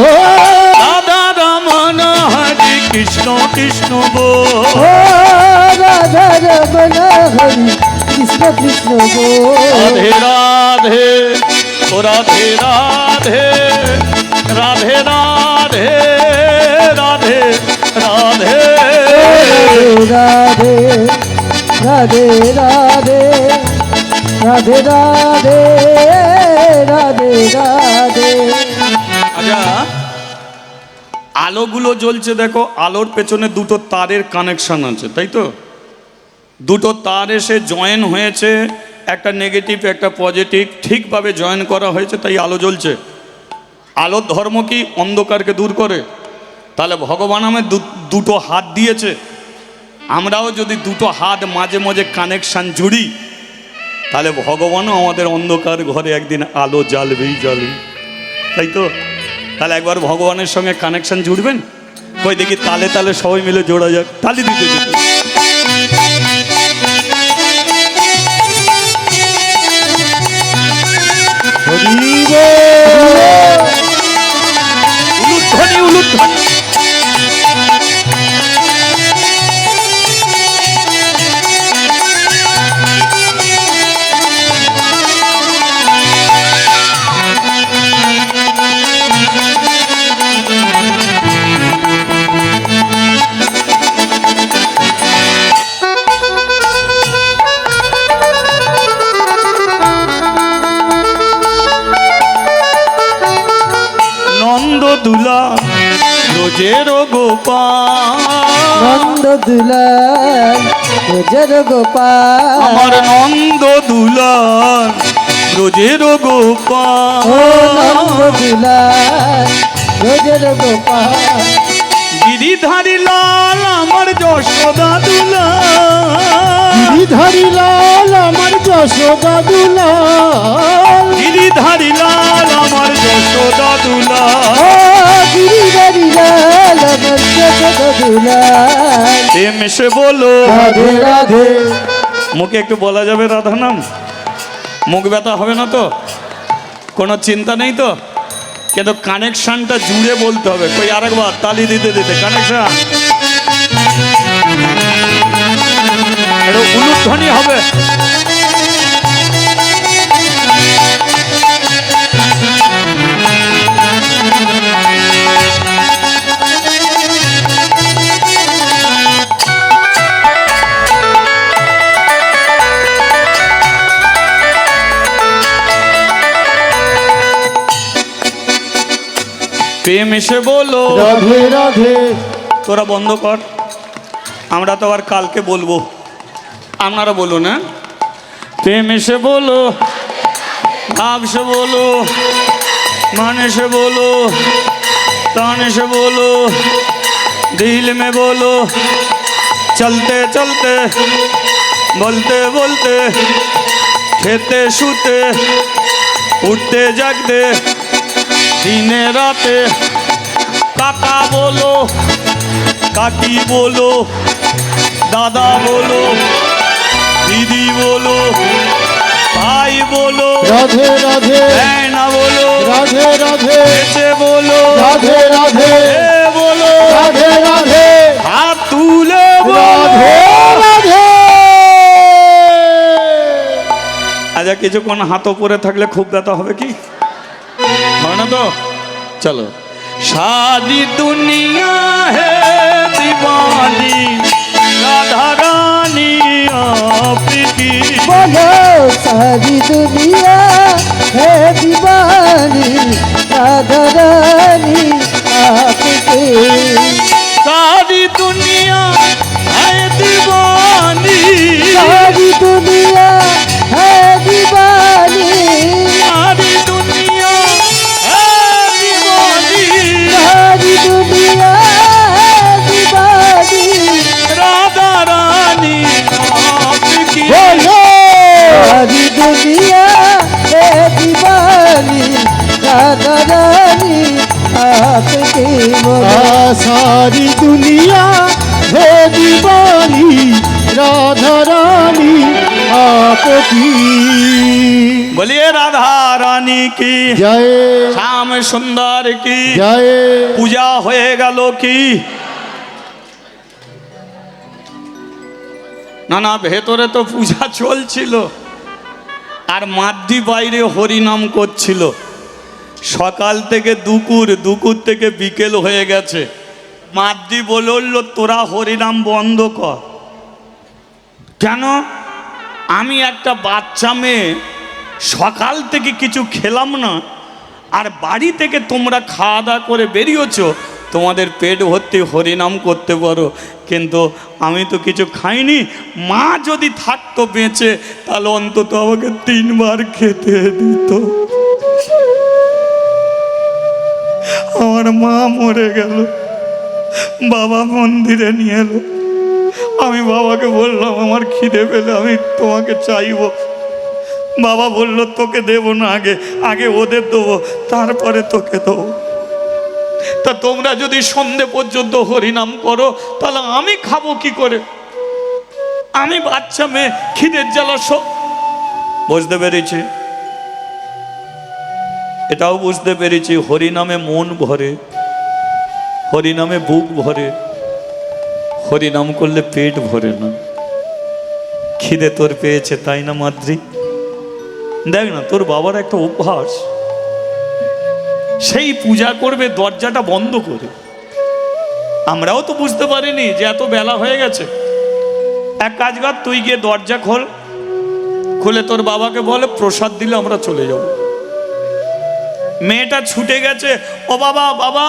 রাধা রমণ হরি কৃষ্ণ কৃষ্ণ बोल। ও রাধা রমণ হরি কৃষ্ণ কৃষ্ণ বল। রাধে রাধে ও রাধে রাধে, রাধে রাধে রাধে রাধে। রাধে রাধে রাধে রাধে রাধে রাধে রাধে। আচ্ছা, আলোগুলো জ্বলছে দেখো, আলোর পেছনে দুটো তারের কানেকশন আছে, তাই তো? দুটো তার এসে জয়েন হয়েছে, একটা নেগেটিভ একটা পজিটিভ, ঠিকভাবে জয়েন করা হয়েছে, তাই আলো জ্বলছে। আলোর ধর্ম কি? অন্ধকারকে দূর করে। তাহলে ভগবান আমাদের দুটো হাত দিয়েছে, আমরাও যদি দুটো হাত মাঝে মাঝে কানেকশান জুড়ি, তাহলে ভগবানও আমাদের অন্ধকার ঘরে একদিন আলো জ্বালবেই জ্বালবে, তাই তো? তাহলে একবার ভগবানের সঙ্গে কানেকশান জুড়বেন, কই দেখি তালে তালে সবাই মিলে জোড়া যাক, তালি দিতে দিতে। হরি বল। উলুধ্বনি উলুধ্বনি। নন্দদুলা রোজের গোপাল, নন্দ দুলাল রোজের গোপাল। আমার নন্দদুলাল রোজের গোপাল। ও নন্দ দুলাল রোজের গোপাল। গিরিধারী লাল আমার যশোদা দুলাল। গিরিধারী লাল আমার যশোদা দুলাল। গিরিধারী লাল আমার যশোদা দুলাল। ও গিরিধারী লাল আমার যশোদা দুলাল। প্রেম সে বলো রাধে রাধে। মুখে একটু বলা যাবে রাধা নাম? মুখ ব্যথা হবে না তো? কোনো চিন্তা নেই তো? কিন্তু কানেকশনটা জুড়ে বলতে হবে। কই আরেকবার তালি দিতে দিতে কানেকশন, এটা উলুধ্বনি হবে। প্রেম এসে বলো। রাধে রাধে তোরা বন্ধ কর, আমরা তো আবার কালকে বলবো, আপনারা বলুন। হ্যাঁ, প্রেম এসে বলো, ভাব সে বলো, মান এসে বলো, तान से बोलो, दिल में बोलो, चलते चलते, बोलते बोलते, खेते शुते, उठते जागते, दिने राते, काका बोलो, काकी बोलो, दादा बोलो, दीदी बोलो, भाई बोलो, राधे राधे बहना बोलो, राधे राधे बेटे बोलो, राधे राधे ए बोलो, राधे राधे हाथ तुले राधे राधे। আচ্ছা কিছুক্ষণ হাত উপরে থাকলে খুব ব্যথা হবে কি হয় না তো? চলো। शादी दुनिया है दीवानी, राधा रानी आपकी। बोलो सारी दुनिया है दीवानी, राधा रानी आपकी। सारी दुनिया है दीवानी, सारी दुनिया है दीवानी, सारी दुनिया है दीवानी, सारी दुनिया है दीवानी, राधा रानी आपकी। बोलो सारी दुनिया है दीवानी, राधा रानी आपकी। बोलो सारी दुनिया है दीवानी, राधा रानी आपकी। बोलिए राधा रानी की जय श्याम सुंदर की जय। পূজা হয়ে গেল কি না? না, ভেতরে তো পূজা চলছিল আর মাদ্রি বাইরে হরিনাম করছিল। সকাল থেকে দুপুর, দুপুর থেকে বিকেল হয়ে গেছে। মাদ্রি বলল তোরা হরিনাম বন্ধ কর। কেন? আমি একটা বাচ্চা মেয়ে, সকাল থেকে কিছু খেলাম না, আর বাড়ি থেকে তোমরা খাওয়া দাওয়া করে বেরিয়েছ, তোমাদের পেট ভর্তি হরিনাম করতে পারো, কিন্তু আমি তো কিছু খাইনি। মা যদি থাকতো বেঁচে তাহলে অন্তত আমাকে 3 বার খেতে দিত। আমার মা মরে গেল, বাবা মন্দিরে নিয়ে এলো। আমি বাবাকে বললাম আমার খিদে পেলে আমি তোমাকে চাইবো। বাবা বলল তোকে দেবো না, আগে আগে ওদের দেবো, তারপরে তোকে দেবো। তা তোমরা যদি সন্ধে পর্যন্ত হরিনাম করো তাহলে আমি খাবো কি করে? আমি বাচ্চা মেয়ে, খিদের জ্বালা সব বুঝতে পেরেছি, এটাও বুঝতে পেরেছি। হরিনামে মন ভরে, হরিনামে বুক ভরে, হরিনাম করলে পেট ভরে না। খিদে তোর পেয়েছে তাই না মাদ্রি? দেখ না তোর বাবার একটা অভ্যাস, সেই পূজা করবে দরজাটা বন্ধ করে। আমরাও তো বুঝতে পারিনি যে এত বেলা হয়ে গেছে। এক কাজ কর, তুই গিয়ে দরজা খোল, খুলে তোর বাবাকে বলে প্রসাদ দিলে আমরা চলে যাব। মেয়েটা ছুটে গেছে, ও বাবা বাবা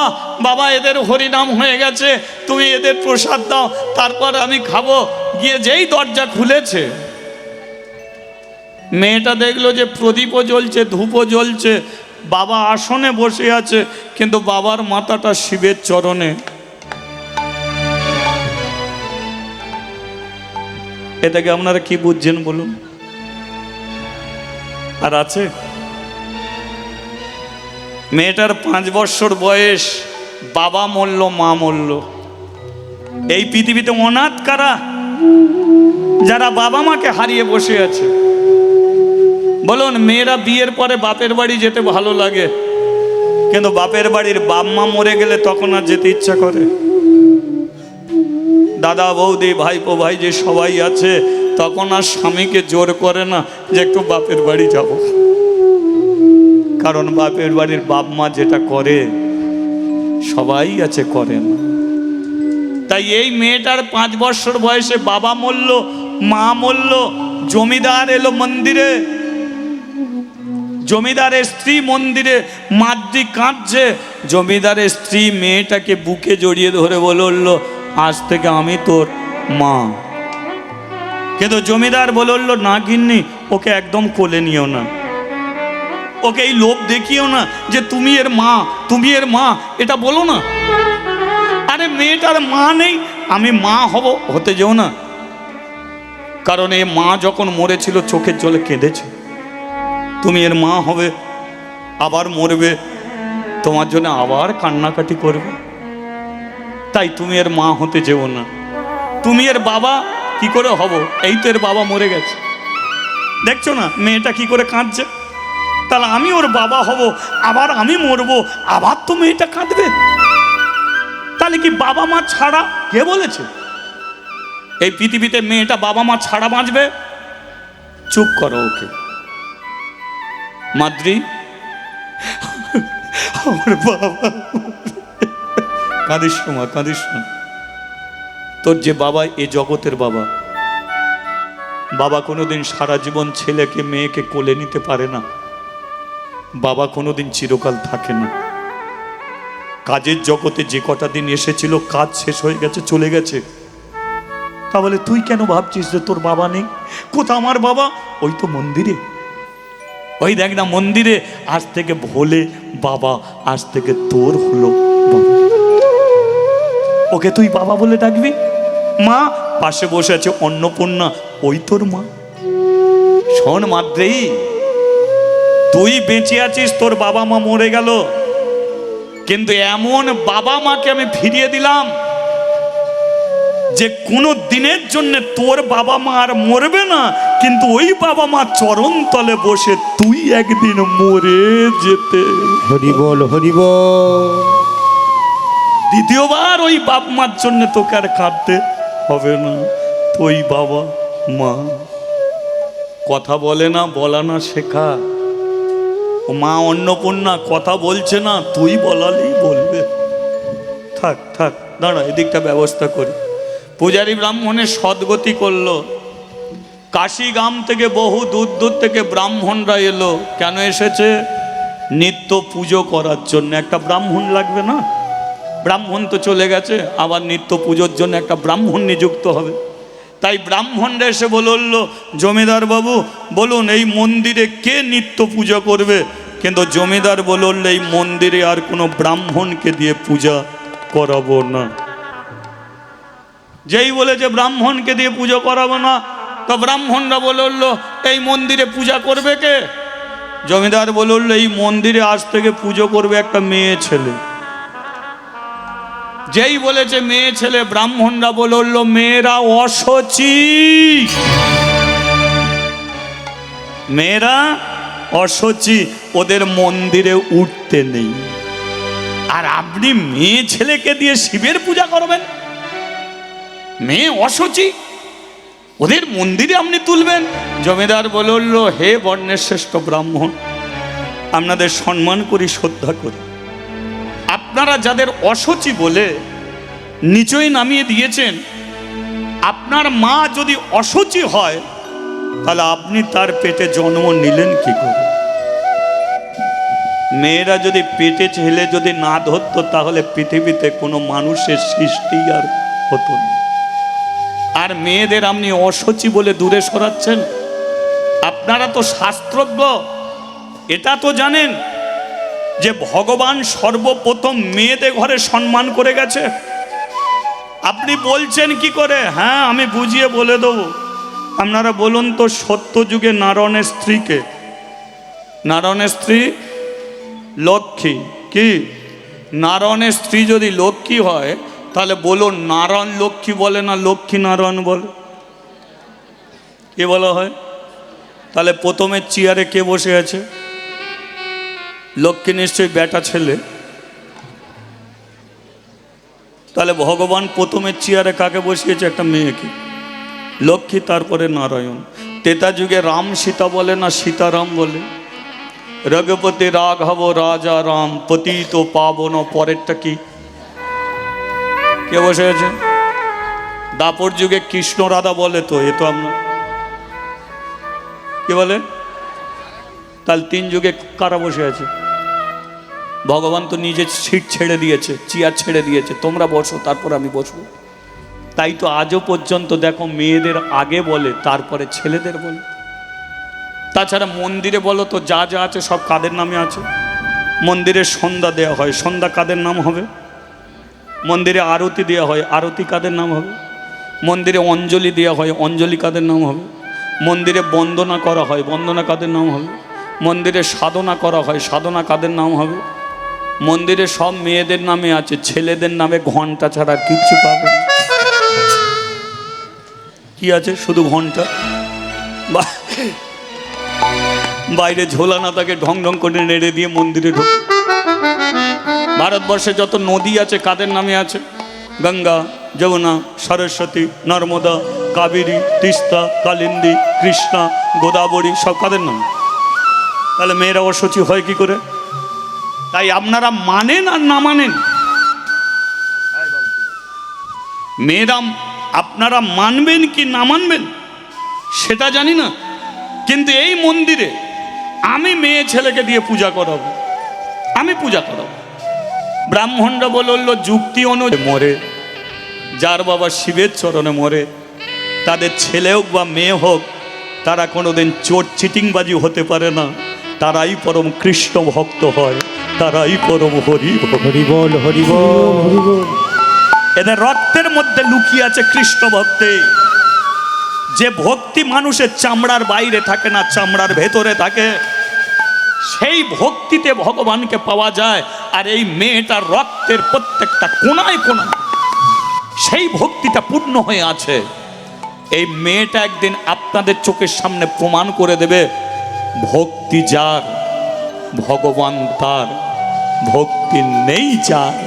বাবা এদের হরিনাম হয়ে গেছে, তুমি এদের প্রসাদ দাও, তারপর আমি খাবো। গিয়ে যেই দরজা খুলেছে, মেয়েটা দেখলো যে প্রদীপও জ্বলছে, ধূপও জ্বলছে, বাবা আসনে বসে আছে, কিন্তু বাবার মাথাটা শিবের চরণে। এটাকে আপনারা কি বুঝছেন বলুন? আর আছে মেয়েটার 5 বছর বয়স, বাবা মরল, মা মরল। এই পৃথিবীতে অনাথ কারা? যারা বাবা মাকে হারিয়ে বসে আছে। বলুন, মেয়েরা বিয়ের পরে বাপের বাড়ি যেতে ভালো লাগে, কিন্তু বাপের বাড়ির বাপ মা মরে গেলে তখন আর যেতে ইচ্ছা করে? দাদা বৌদি ভাইপো ভাই যে সবাই আছে, তখন আর স্বামীকে জোর করে না যে একটু বাপের বাড়ি যাব, কারণ বাপের বাড়ির বাপ মা যেটা করে সবাই আছে করে না। তাই এই মেয়েটার 5 বছর বয়সে বাবা মরল, মা মরল, জমিদার এলো মন্দিরে, জমিদারের স্ত্রী মন্দিরে, মাদ্রি কাঁদছে, জমিদারের স্ত্রী মেয়েটাকে বুকে জড়িয়ে ধরে বলল, আজ থেকে আমি তোর মা। কিন্তু জমিদার বলল, না গিন্নি, ওকে একদম কোলে নিও না, ওকে এই লোভ দেখিও না যে তুমি এর মা, তুমি এর মা, এটা বলো না। আরে মেয়েটার মা নেই, আমি মা হতে যেও না, কারণ এই মা যখন মরেছিল চোখের জলে কেঁদেছে। তুমি এর মা হবে, আবার মরবে, তোমার জন্য আবার কান্নাকাটি করবে, তাই তুমি এর মা হতে যেও না। তুমি এর বাবা কি করে হব, এই তো এর বাবা মরে গেছে। দেখছো না মেয়েটা কি করে কাঁদছে, তাহলে আমি ওর বাবা হব, আবার আমি মরবো, আবার তো মেয়েটা কাঁদবে। তাহলে কি বাবা মা ছাড়া, কে বলেছে এই পৃথিবীতে মেয়েটা বাবা মা ছাড়া বাঁচবে? চুপ করো ওকে। মাদ্রি, আমার বাবা, কাঁদিস না মা, কাঁদিস না। তোর যে বাবা এ জগতের বাবা, বাবা কোনোদিন সারা জীবন ছেলেকে মেয়েকে কোলে নিতে পারে না। বাবা কোনোদিন চিরকাল থাকে না। কাজের জগতে যে কটা দিন এসেছিল, কাজ শেষ হয়ে গেছে, চলে গেছে। তাহলে তুই কেন ভাবছিস যে তোর বাবা নেই? কোথা আমার বাবা? ওই তো মন্দিরে, ওই দেখ না মন্দিরে, আজ থেকে ভোলে বাবা, আজ থেকে তোর হলো বাবা। ওকে তুই বাবা বলে ডাকবি। মা পাশে বসে আছে অন্নপূর্ণা, ওই তোর মা। শোন মাদ্রি, তুই বেঁচে আছিস, তোর বাবা মা মরে গেল, কিন্তু এমন বাবা মাকে আমি ফিরিয়ে দিলাম যে কোনো দিনের জন্য তোর বাবা মা আর মরবে না, কিন্তু ওই বাবা মা চরণ তলে বসে তুই একদিন মরে যেতে। হরি বল, হরি বল। দ্বিতীয়বার ওই বাপ মার জন্য তোকে আর কাঁদতে হবে না। তুই বাবা মা, কথা বলে না, বলা না শেখা। ও মা অন্নপূর্ণা কথা বলছে না, তুই বলালেই বলবে। থাক থাক, দাঁড়া, এদিকটা ব্যবস্থা করি। পূজারী ব্রাহ্মণের সদ্গতি করলো। কাশী গ্রাম থেকে বহু দূর দূর থেকে ব্রাহ্মণরা এলো। কেন এসেছে? নিত্য পুজো করার জন্য। একটা ব্রাহ্মণ লাগবে না? ব্রাহ্মণ তো চলে গেছে, আবার নিত্য পুজোর জন্য একটা ব্রাহ্মণ নিযুক্ত হবে। তাই ব্রাহ্মণরা এসে বলল, জমিদার বাবু বলুন এই মন্দিরে কে নিত্য পূজা করবে? কিন্তু জমিদার বলল, এই মন্দিরে আর কোনো ব্রাহ্মণকে দিয়ে পূজা করাবো না। যেই বলে যে ব্রাহ্মণকে দিয়ে পুজো করাবো না, তো ব্রাহ্মণরা বলল, এই মন্দিরে পূজা করবে কে? জমিদার বলল, এই মন্দিরে আজ থেকে পুজো করবে একটা মেয়ে ছেলে। যেই বলেছে মেয়ে ছেলে, ব্রাহ্মণরা বলল, মেয়েরা অসুচি, মেয়েরা অসুচি, ওদের মন্দিরে উঠতে নেই। আর আপনি মেয়ে ছেলেকে দিয়ে শিবের পূজা করবেন? মেয়ে অসুচি, ওদের মন্দিরে আপনি তুলবেন? জমিদার বলল, হে বর্ণের শ্রেষ্ঠ ব্রাহ্মণ, আপনাদের সম্মান করি, শ্রদ্ধা করি। আপনারা যাদের অসুচি বলে নিচই নামিয়ে দিয়েছেন, আপনার মা যদি অসুচি হয়, তাহলে আপনি তার পেটে জন্ম নিলেন কি করে? মেয়েরা যদি পেটে ছেলে যদি না ধরতো, তাহলে পৃথিবীতে কোনো মানুষের সৃষ্টি আর হতো না। আর মেয়েদের আপনি অসুচি বলে দূরে সরাচ্ছেন। আপনারা তো শাস্ত্রজ্ঞ, এটা তো জানেন যে ভগবান সর্বপ্রথম মেয়েদের ঘরে সম্মান করে গেছে। আপনি বলছেন কি করে? হ্যাঁ, আমি বুঝিয়ে বলে দেবো। আপনারা বলুন তো, সত্য যুগে নারায়ণের স্ত্রীকে, নারায়ণের স্ত্রী লক্ষ্মী। কি নারায়ণের স্ত্রী যদি লক্ষ্মী হয়, তাহলে বলুন নারায়ণ লক্ষ্মী বলে না লক্ষ্মী নারায়ণ বলে? কে বলা হয়? তাহলে প্রথমে চেয়ারে কে বসে আছে? লক্ষ্মী নিশ্চয়ই বেটা ছেলে। তাহলে ভগবান প্রথমে চেয়ারে কাকে বসিয়েছে? একটা মেয়েকে, লক্ষ্মী, তারপরে নারায়ণ। তেতা যুগে রাম সীতা বলে না সীতারাম বলে? রঘুপতি রাঘব রাজা রাম পতিত পাবন, পরেরটা কি? কে বসে আছে? দাপর যুগে কৃষ্ণ রাধা বলে তো, এ তো আমরা কি বলে? তাহলে তিন যুগে কারা বসে আছে? ভগবান তো নিজে সিট ছেড়ে দিয়েছে, চেয়ার ছেড়ে দিয়েছে, তোমরা বসো তারপর আমি বসবো। তাই তো আজও পর্যন্ত দেখো মেয়েদের আগে বলে তারপরে ছেলেদের বলে। তাছাড়া মন্দিরে বলো তো যা যা আছে সব কাদের নামে আছে? মন্দিরে সন্ধ্যা দেওয়া হয়, সন্ধ্যা কাদের নাম হবে? মন্দিরে আরতি দেওয়া হয়, আরতি কাদের নাম হবে? মন্দিরে অঞ্জলি দেওয়া হয়, অঞ্জলি কাদের নাম হবে? মন্দিরে বন্দনা করা হয়, বন্দনা কাদের নাম হবে? মন্দিরে সাধনা করা হয়, সাধনা কাদের নাম হবে? মন্দিরে সব মেয়েদের নামে আছে, ছেলেদের নামে ঘন্টা ছাড়া আর কিচ্ছু পাবে না। কি আছে? শুধু ঘন্টা। বাইরে ঝোলা না তাকে ঢং ঢং করে নেড়ে দিয়ে মন্দিরে ঢোকে। ভারতবর্ষে যত নদী আছে কাদের নামে আছে? গঙ্গা, যমুনা, সরস্বতী, নর্মদা, কাবেরী, তিস্তা, কালিন্দী, কৃষ্ণা, গোদাবরী, সব কাদের নাম? তাহলে মেয়েরা অসুচি হয় কি করে? তাই আপনারা মানেন আর না মানেন, মেয়েরা আপনারা মানবেন কি না মানবেন সেটা জানি না, কিন্তু এই মন্দিরে আমি মেয়ে ছেলেকে দিয়ে পূজা করাবো, আমি পূজা করাবো। ব্রাহ্মণরা বলল যুক্তি অনুযায়ী মরে, যার বাবা শিবের চরণে মরে, তাদের ছেলে হোক বা মেয়ে হোক, তারা কোনোদিন চোর চিটিংবাজি হতে পারে না, তারাই পরম কৃষ্ণ ভক্ত হয়, তারাই পরম হরি ভক্ত। হরি বল, হরি বল, হরি বল। এদের রক্তের মধ্যে লুকিয়ে আছে কৃষ্ণ ভক্তি। যে ভক্তি মানুষের চামড়ার বাইরে থাকে না, চামড়ার ভেতরে থাকে, সেই ভক্তিতে ভগবানকে পাওয়া যায়। আর এই মেয়েটার রক্তের প্রত্যেকটা কোনায় কোনায় সেই ভক্তিটা পূর্ণ হয়ে আছে। এই মেয়েটা একদিন আপনাদের চোখের সামনে প্রমাণ করে দেবে, ভক্তি যার ভগবান তার, ভক্তি নেই যার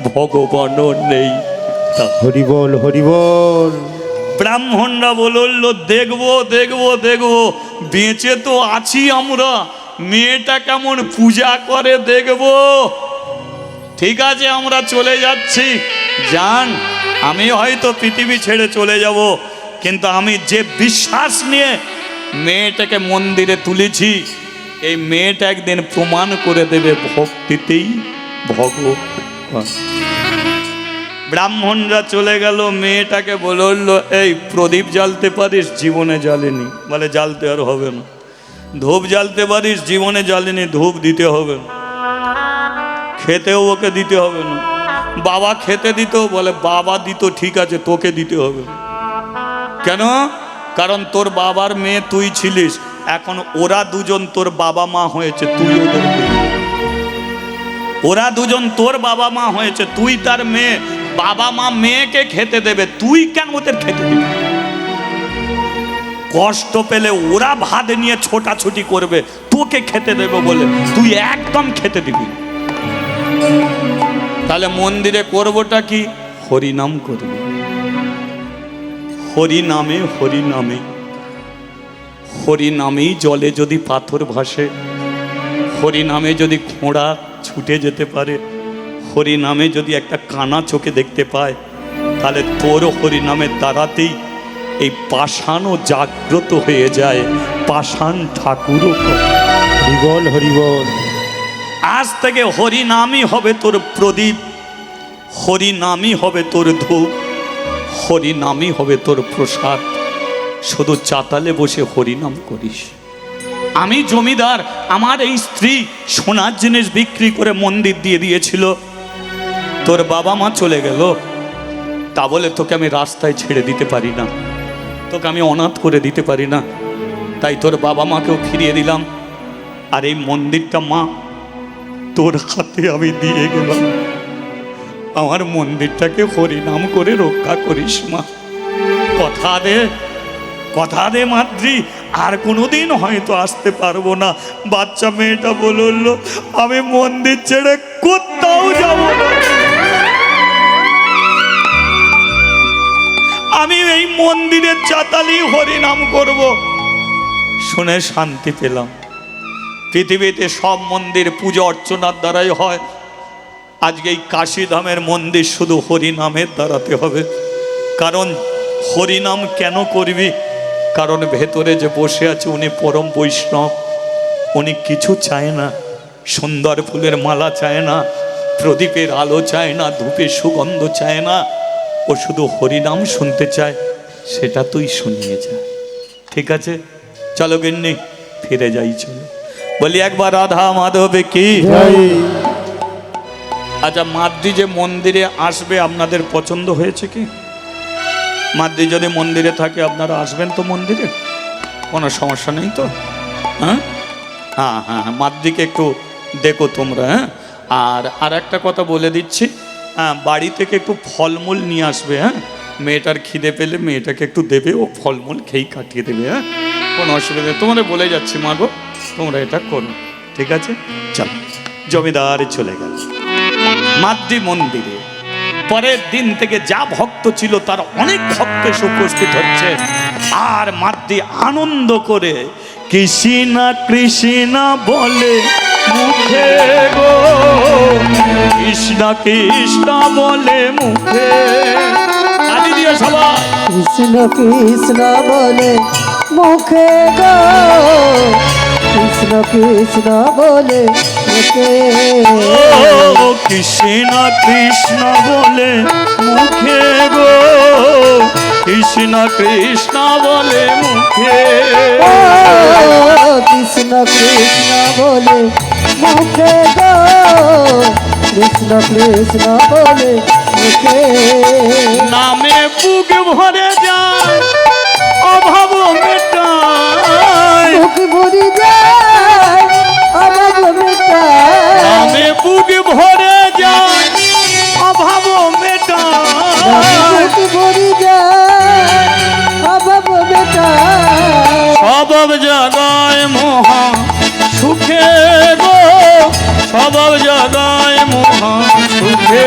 ভগবানও নেই তার। হরি বল, হরি বল। ব্রাহ্মণরা বলল দেখবো দেখবো দেখবো, বেঁচে তো আছি আমরা, মেয়েটা কেমন পূজা করে দেখবো। ঠিক আছে, আমরা চলে যাচ্ছি, যান, আমি হয়তো পৃথিবী ছেড়ে চলে যাব, কিন্তু আমি যে বিশ্বাস নিয়ে মেয়েটাকে মন্দিরে তুলেছি, এই মেয়েটা একদিন প্রমাণ করে দেবে ভক্তিতেই ভগবান। ব্রাহ্মণরা চলে গেল, মেয়েটাকে বলল এই প্রদীপ জ্বালতে পারিস? জীবনে জ্বালেনি। বলে জ্বালতে আর হবে না। ধূপ জ্বালতে পারিস? জীবনে জ্বালেনি, ধূপ দিতে হবে না। খেতেও ওকে দিতে হবে না। বাবা খেতে দিত? বলে বাবা দিত, ঠিক আছে, তোকে দিতে হবে। কেন? কারণ তোর বাবার মেয়ে তুই ছিলিস, এখন ওরা দুজন তোর বাবা মা হয়েছে, তুই ওদের মেয়ে। ওরা দুজন তোর বাবা মা হয়েছে, তুই তার মেয়ে। বাবা মা মেয়েকে খেতে দেবে, তুই কেন ওদের খেতে দিবি? কষ্ট পেলে ওরা ভাত নিয়ে ছোটাছুটি করবে, তোকে খেতে দেবে বলে তুই একদম খেতে দিবি। তাহলে মন্দিরে করবোটা কি? হরিনাম করবে। হরি নামে, হরি নামে, হরি নামেই জলে যদি পাথর ভাসে, হরি নামে যদি ঘোড়া ছুটে যেতে পারে, হরি নামে যদি একটা কানা চোখে দেখতে পায়, তাহলে তোর হরি নামের দ্বারাতেই এই পাষাণও জাগ্রত হয়ে যায়, পাষাণ ঠাকুরও। হরি বল, হরি বল। আজ থেকে হরি নামই হবে তোর প্রদীপ, হরি নামই হবে তোর ধূপ, হরি নামই হবে তোর প্রসাদ। শুধু চাতালে বসে হরিনাম করিস। আমি জমিদার, আমার এই স্ত্রী সোনার জিনিস বিক্রি করে মন্দির দিয়ে দিয়েছিল, তোর বাবা মা চলে গেল, তা বলে তোকে আমি রাস্তায় ছেড়ে দিতে পারি না, তোকে আমি অনাথ করে দিতে পারি না। তাই তোর বাবা মাকেও ফিরিয়ে দিলাম, আর এই মন্দিরটা মা তোর হাতে আমি দিয়ে গেলাম। আমার মন্দিরটাকে হরিনাম করে রক্ষা করিস মা। কথা দে, কথা দে মাদ্রি, আর কোনোদিন হয়তো আসতে পারবো না। বাচ্চা মেয়েটা বলল আমি মন্দির ছেড়ে কোথাও যাব না, আমি এই মন্দিরের চাতালি হরিনাম করব। শুনে শান্তি পেলাম। পৃথিবীতে সব মন্দির পূজা অর্চনার দ্বারাই হয়, আজকে এই কাশীধামের মন্দির শুধু হরিনামের দ্বারাতে হবে। কারণ হরিনাম কেন করবি? কারণ ভেতরে যে বসে আছে উনি পরম বৈষ্ণব, উনি কিছু চায় না, সুন্দর ফুলের মালা চায় না, প্রদীপের আলো চায় না, ধূপের সুগন্ধ চায় না, ও শুধু হরিনাম শুনতে চায়, সেটা তুই শুনিয়ে যা। ঠিক আছে, চলো গিন্নি ফিরে যাই, চলো। বলি একবার রাধা মাধবে কি। আচ্ছা, মাদ্রি যে মন্দিরে আসবে আপনাদের পছন্দ হয়েছে কি? মাদ্রি যদি মন্দিরে থাকে আপনারা আসবেন তো মন্দিরে, কোনো সমস্যা নেই তো? হ্যাঁ হ্যাঁ হ্যাঁ হ্যাঁ, মাদ্রিকে একটু দেখো তোমরা। হ্যাঁ, আর একটা কথা বলে দিচ্ছি, হ্যাঁ, বাড়ি থেকে একটু ফলমূল নিয়ে আসবে। হ্যাঁ, মেয়েটার খিদে পেলে মেয়েটাকে একটু দেবে, ও ফলমূল খেয়েই কাটিয়ে দেবে। হ্যাঁ, কোনো অসুবিধা নেই, তোমাদের বলে যাচ্ছি মা গো, তোমরা এটা করো। ঠিক আছে, চল। জমিদার চলে গেল মাদ্রি মন্দিরে। পরের দিন থেকে যা ভক্ত ছিল তার অনেক ভক্ত এসে উপস্থিত হচ্ছে, আর মাদ্রি আনন্দ করে কৃষ্ণ কৃষ্ণ বলে মুখে গো, কৃষ্ণ কৃষ্ণ বলে মুখে। তালি দিয়ে সবাই কৃষ্ণ কৃষ্ণ বলে মুখে গো, কৃষ্ণ কৃষ্ণ বলে মুখে। ও কৃষ্ণ কৃষ্ণ বলে মুখে গো, কৃষ্ণ কৃষ্ণ বলে মুখে। ও কৃষ্ণ কৃষ্ণ বলে মুখে গো, কৃষ্ণ কৃষ্ণ বলে মুখে। নামে বুক ভরে যায় অভাব মেটায়, বুক ভরে যায় অভাব মেটায়, নামে বুক ভরে যায় অভাব মেটায়, বুক ভরে যায় অভাব মেটায়। স্বভাব জাগায় মহা সুখে গো, স্বভাব জাগায় মহা সুখে।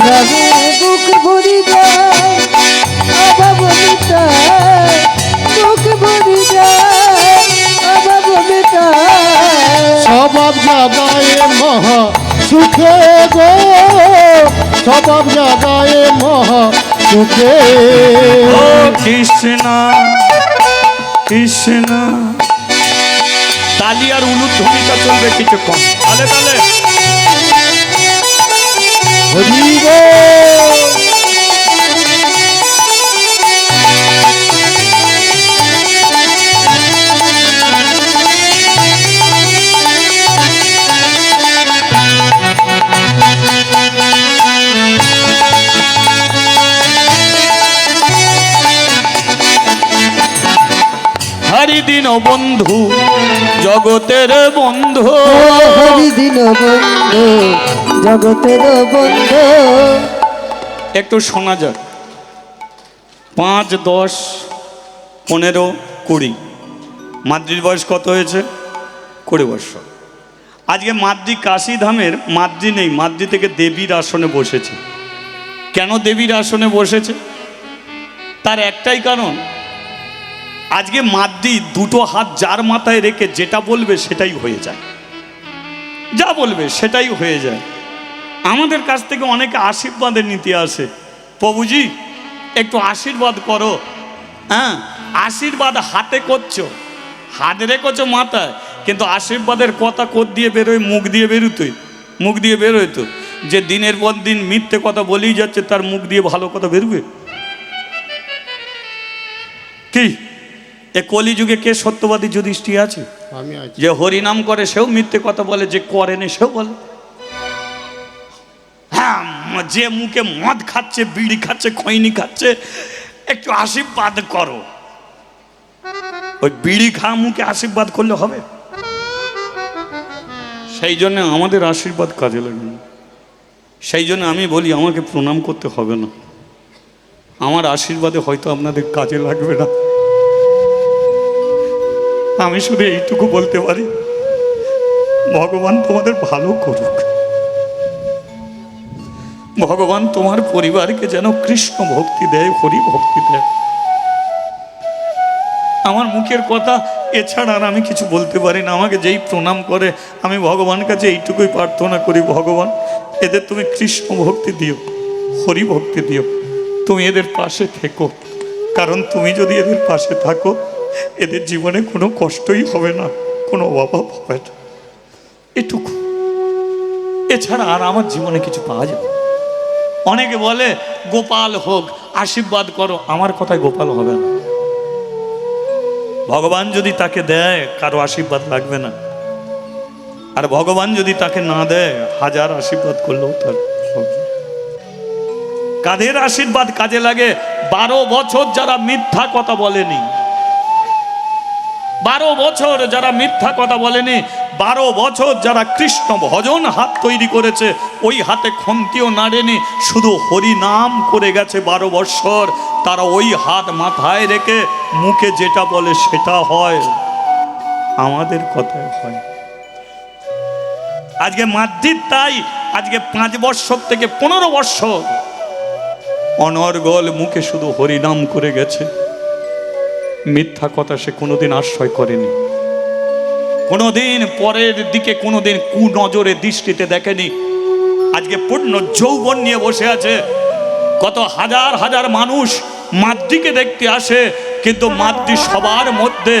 রাগে বুক ভরে যায় অভাব মেটায়, বুক ভরে যায় অভাব মেটায়। স্বভাব জাগায় মহা সুখে গো, স্বভাব জাগায় মহা সুখে। ও কৃষ্ণ কৃষ্ণ। তালি আর উলুধ্বনিটা চলবে কিছুক্ষণ, তালে তালে। হরি বল। হরি দিন বন্ধু জগতের বন্ধু, হরি দিন বন্ধু জগতের বন্ধু। একটু শোনা যাক। 5, 10, 15, 20 মাদ্রির বয়স কত হয়েছে? 20 বছর। আজকে মাদ্রি কাশী ধামের মাদ্রি নেই, মাদ্রি থেকে দেবীর আসনে বসেছে। কেন দেবীর আসনে বসেছে? তার একটাই কারণ, আজকে মাদ্রি দুটো হাত যার মাথায় রেখে যেটা বলবে সেটাই হয়ে যায়, যা বলবে সেটাই হয়ে যায়। আমাদের কাছ থেকে অনেকে আশীর্বাদের নিতে আসে, প্রভুজি একটু আশীর্বাদ করো। হ্যাঁ, আশীর্বাদ হাতে করছো, হাতে রেখেছো মাথায়, কিন্তু আশীর্বাদের কথা কোথ দিয়ে বেরোয়? মুখ দিয়ে বেরোতোই, মুখ দিয়ে বেরোয় তো। যে দিনের পর দিন মিথ্যে কথা বলেই যাচ্ছে, তার মুখ দিয়ে ভালো কথা বেরোবে কি? এ কলিযুগে কে সত্যবাদী যুধিষ্ঠির আছে? আমি আছি। যে হরিনাম করে সেও মিথ্যে কথা বলে, যে করেনি সেও বলে। হ্যাঁ, যে মুখে মদ খাচ্ছে, বিড়ি খাচ্ছে, খৈনি খাচ্ছে, একটু আশীর্বাদ করো। ওই বিড়ি খাওয়া মুখে আশীর্বাদ করলে হবে? সেই জন্য আমাদের আশীর্বাদ কাজে লাগে না। সেই জন্য আমি বলি আমাকে প্রণাম করতে হবে না, আমার আশীর্বাদে হয়তো আপনাদের কাজে লাগবে না। আমি শুধু এইটুকু বলতে পারি, ভগবান তোমাদের ভালো করুক, ভগবান তোমার পরিবারকে যেন কৃষ্ণ ভক্তি দেয়, হরি ভক্তি দেয়। আমার মুখের কথা এছাড়া আর আমি কিছু বলতে পারি না। আমাকে যেই প্রণাম করে আমি ভগবানের কাছে এইটুকুই প্রার্থনা করি, ভগবান এদের তুমি কৃষ্ণ ভক্তি দিও, হরি ভক্তি দিও, তুমি এদের পাশে থেকো। কারণ তুমি যদি এদের পাশে থাকো, এদের জীবনে কোনো কষ্টই হবে না, কোনো অভাব হবে না। এটুকু, এছাড়া আর আমার জীবনে কিছু পাওয়া যাবে না। অনেকে বলে গোপাল হোক, আশীর্বাদ করো, আমার কথায় গোপাল হবে না। ভগবান যদি তাকে দেয় কারো আশীর্বাদ লাগবে না, আর ভগবান যদি তাকে না দেয় হাজার আশীর্বাদ করলেও তার হবে না। কাদের আশীর্বাদ কাজে লাগে? 12 বছর যারা মিথ্যা কথা বলেনি, 12 বছর যারা মিথ্যা কথা বলেনি, 12 বছর যারা কৃষ্ণ ভজন হাত তৈরি করেছে, ওই হাতে খন্তিও নাড়েনি, শুধু হরি নাম করে গেছে 12 বছর, তারা ওই হাত মাথায় রেখে মুখে যেটা বলে সেটা হয়, আমাদের কথায় হয়। আজকে মাদ্রিদ তাই, আজকে 5 বছর থেকে 15 বছর অনর্গল মুখে শুধু হরিনাম করে গেছে, মিথ্যা কথা সে কোনোদিন আশ্রয় করেনি, কোনোদিন পরের দিকে কোনোদিন কুনজরে দৃষ্টিতে দেখেনি। আজকে পূর্ণ যৌবন নিয়ে বসে আছে। কত হাজার হাজার মানুষ মাদ্রিকে দেখতে আসে, কিন্তু মাদ্রি সবার মধ্যে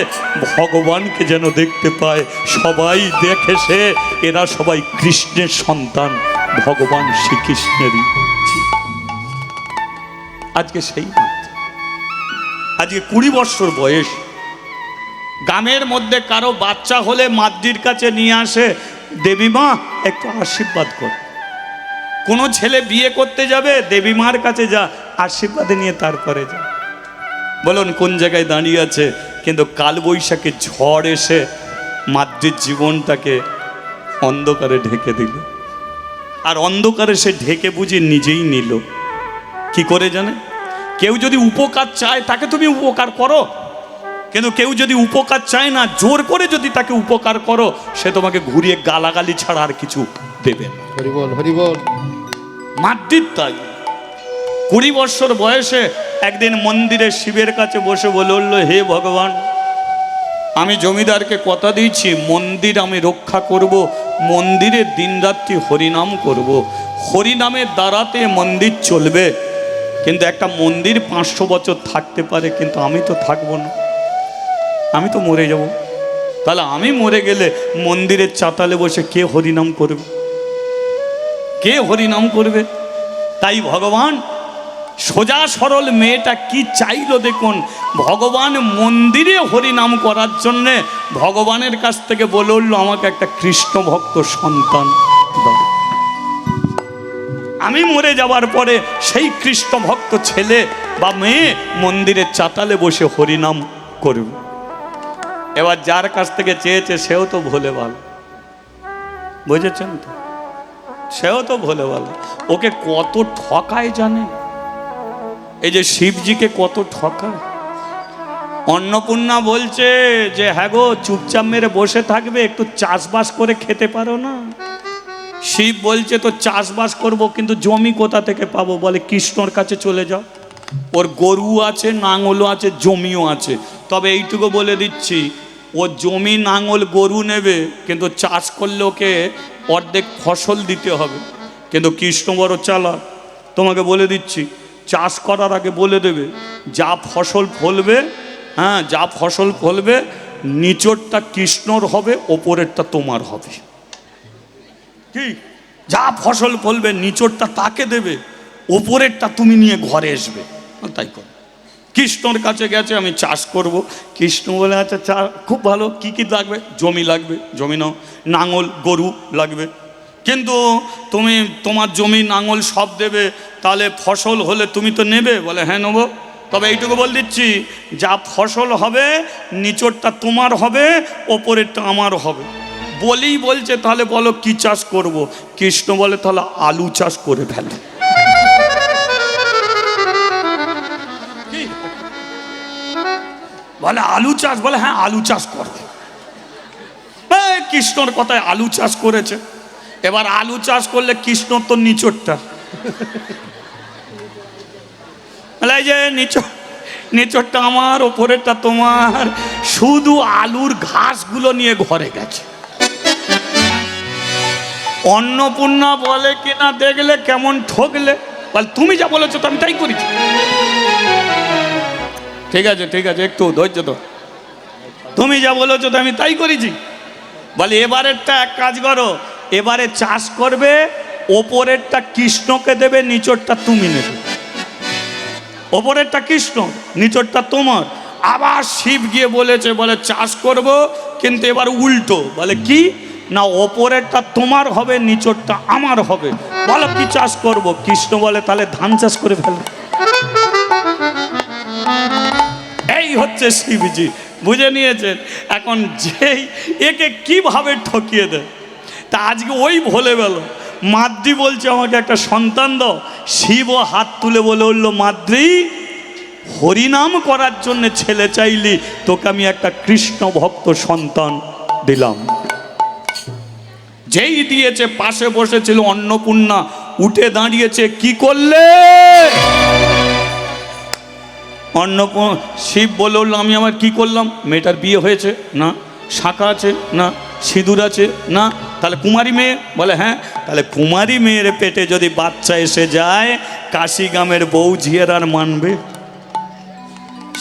ভগবানকে যেন দেখতে পায়, সবাই দেখে সে এরা সবাই কৃষ্ণের সন্তান, ভগবান শ্রীকৃষ্ণেরই। আজকে সেই মাদ্রি, আজকে 20 বছর বয়স, গ্রামের মধ্যে কারো বাচ্চা হলে মাদ্রির কাছে নিয়ে আসে, দেবী মা একটু আশীর্বাদ কর। কোনো ছেলে বিয়ে করতে যাবে, দেবী মার কাছে যা, আশীর্বাদ নিয়ে তারপরে যা। বলুন কোন জায়গায় দাঁড়িয়ে আছে? কিন্তু কালবৈশাখী ঝড় এসে মাদ্রির জীবনটাকে অন্ধকারে ঢেকে দিল, আর অন্ধকারে সে ঢেকে বুঝে নিজেই নিল। কি করে জানে? কেউ যদি উপকার চায় তাকে তুমি উপকার করো, কিন্তু কেউ যদি উপকার চায় না, জোর করে যদি তাকে উপকার করো, সে তোমাকে ঘুরিয়ে গালাগালি ছাড়া আর কিছু দেবে না। হরি বল, হরি বল। মাদ্রিদ তাই 20 বছর বয়সে একদিন মন্দিরে শিবের কাছে বসে বলে উঠল, হে ভগবান, আমি জমিদারকে কথা দিয়েছি মন্দির আমি রক্ষা করব, মন্দিরে দিনরাত্রি হরিনাম করব, হরিনামের দ্বারাতে মন্দির চলবে। কিন্তু একটা মন্দির 500 বছর থাকতে পারে, কিন্তু আমি তো থাকবো না, আমি তো মরে যাব। তাহলে আমি মরে গেলে মন্দিরের চাতালে বসে কে হরিনাম করবে? কে হরিনাম করবে? তাই ভগবান সোজা সরল মেয়েটা কি চাইলো দেখুন, ভগবান মন্দিরে হরিনাম করার জন্যে ভগবানের কাছ থেকে বলে উঠল, আমাকে একটা কৃষ্ণ ভক্ত সন্তান দাও। আমি মরে যাওয়ার পরে সেই কৃষ্ণ ভক্ত ছেলে বা মেয়ে মন্দিরের চাতালে বসে হরিনাম করবে। এবার যার কাছ থেকে চেয়েছে সেও তো ভোলে ভালো, বুঝেছেন তো? সেও তো ভোলে ভালো। ওকে কত ঠকায় জানে? এই যে শিবজিকে কত ঠকায়। অন্নপূর্ণা বলছে যে হ্যাঁ গো, চুপচাপ মেরে বসে থাকবে, একটু চাষবাস করে খেতে পারো না? শিব বলছে তো চাষবাস করব, কিন্তু জমি কোথা থেকে পাবো? বলে কৃষ্ণর কাছে চলে যাও, ওর গরু আছে, নাঙলও আছে, জমিও আছে। তবে এইটুকু বলে দিচ্ছি, ও জমি নাঙল গরু নেবে, কিন্তু চাষ করলে ওকে অর্ধেক ফসল দিতে হবে। কিন্তু কৃষ্ণ বড় চালাক, তোমাকে বলে দিচ্ছি, চাষ করার আগে বলে দেবে যা ফসল ফলবে, হ্যাঁ যা ফসল ফলবে, নিচরটা কৃষ্ণর হবে, ওপরেরটা তোমার হবে। কি? যা ফসল ফলবে নিচরটা তাকে দেবে, ওপরেরটা তুমি নিয়ে ঘরে আসবে। তাই কর। কৃষ্ণর কাছে গেছে, আমি চাষ করব। কৃষ্ণ বলে আচ্ছা চা খুব ভালো, কি কি লাগবে? জমি লাগবে, জমি নাও। নাঙল গরু লাগবে, কিন্তু তুমি তোমার জমি নাঙল সব দেবে, তাহলে ফসল হলে তুমি তো নেবে। বলে হ্যাঁ নেবো। তবে এইটুকু বল দিচ্ছি, যা ফসল হবে নিচরটা তোমার হবে, ওপরেরটা আমার হবে। বলেই বলছে তাহলে বলো কি চাষ করব? কৃষ্ণ বলে তাহলে আলু চাষ করে ফেলো। বলে আলু চাষ? বলে হ্যাঁ আলু চাষ করবে। কৃষ্ণর কথায় আলু চাষ করেছে। এবার আলু চাষ করলে কৃষ্ণর তো নিচরটা, এই যে নিচরটা আমার, ওপরেরটা তোমার। শুধু আলুর ঘাসগুলো নিয়ে ঘরে গেছে। অন্নপূর্ণা বলে কিনা দেখলে কেমন ঠকলে, বল তুমি যা বলেছো তো আমি তাই করেছি। ঠিক আছে ঠিক আছে, একটু ধৈর্য তো, তুমি যা বলেছো তো আমি তাই করেছি। বলে এবারেরটা এক কাজ করো, এবারে চাষ করবে, ওপরেরটা কৃষ্ণকে দেবে, নিচরটা তুমি নেবে। ওপরেরটা কৃষ্ণ, নিচরটা তোমার। আবার শিব গিয়ে বলেছে, বলে চাষ করব কিন্তু এবার উল্টো। বলে কি না, ওপরেরটা তোমার হবে, নিচরটা আমার হবে। বলো কি চাষ করব? কৃষ্ণ বলে তাহলে ধান চাষ করে ফেলো। এই হচ্ছে শিবজি, বুঝে নিয়েছেন? এখন যেই একে কিভাবে ঠকিয়ে দেয়, তা আজকে ওই ভোলে গেল। মাদ্রি বলছে আমাকে একটা সন্তান দাও, শিবও হাত তুলে বলে উঠল, মাদ্রি হরিনাম করার জন্য ছেলে চাইলি, তোকে আমি একটা কৃষ্ণ ভক্ত সন্তান দিলাম। যেই দিয়েছে, পাশে বসেছিল অন্নপূর্ণা, উঠে দাঁড়িয়েছে, কি করলে? শিব বলে উঠল, আমি আমার কি করলাম? মেয়েটার বিয়ে হয়েছে না, শাঁখা আছে না, সিঁদুর আছে না, তাহলে কুমারী মেয়ে? বলে হ্যাঁ। তাহলে কুমারী মেয়ের পেটে যদি বাচ্চা এসে যায়, কাশি গ্রামের বউ ঝিয়ের আর মানবে?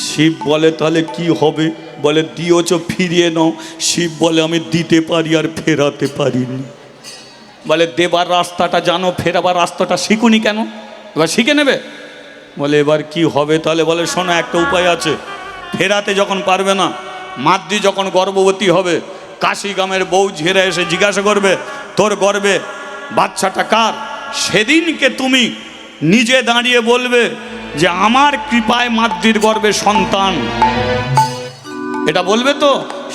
শিব বলে তাহলে কি হবে? বলে দিয়েছ ফিরিয়ে নাও। শিব বলে আমি দিতে পারি আর ফেরাতে পারিনি। বলে দেবার রাস্তাটা জানো, ফেরাবার রাস্তাটা শিখুনি কেন? এবার শিখে নেবে। বলে এবার কি হবে তাহলে? বলে শোনো, একটা উপায় আছে। ফেরাতে যখন পারবে না, মাদ্রি যখন গর্ভবতী হবে, কাশি গ্রামের বউ ঝেড়ে এসে জিজ্ঞাসা করবে, তোর গর্বে বাচ্চাটা কার? সেদিনকে তুমি নিজে দাঁড়িয়ে বলবে যে আমার কৃপায় মাদ্রির গর্বে সন্তান। এটা বলবে তো?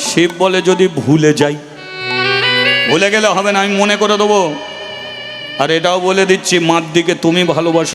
শিব বলে যদি ভুলে যাই? ভুলে গেলে হবে না, আমি মনে করে দেবো। আর এটাও বলে দিচ্ছি, মাদ্রিকে তুমি ভালোবাসো।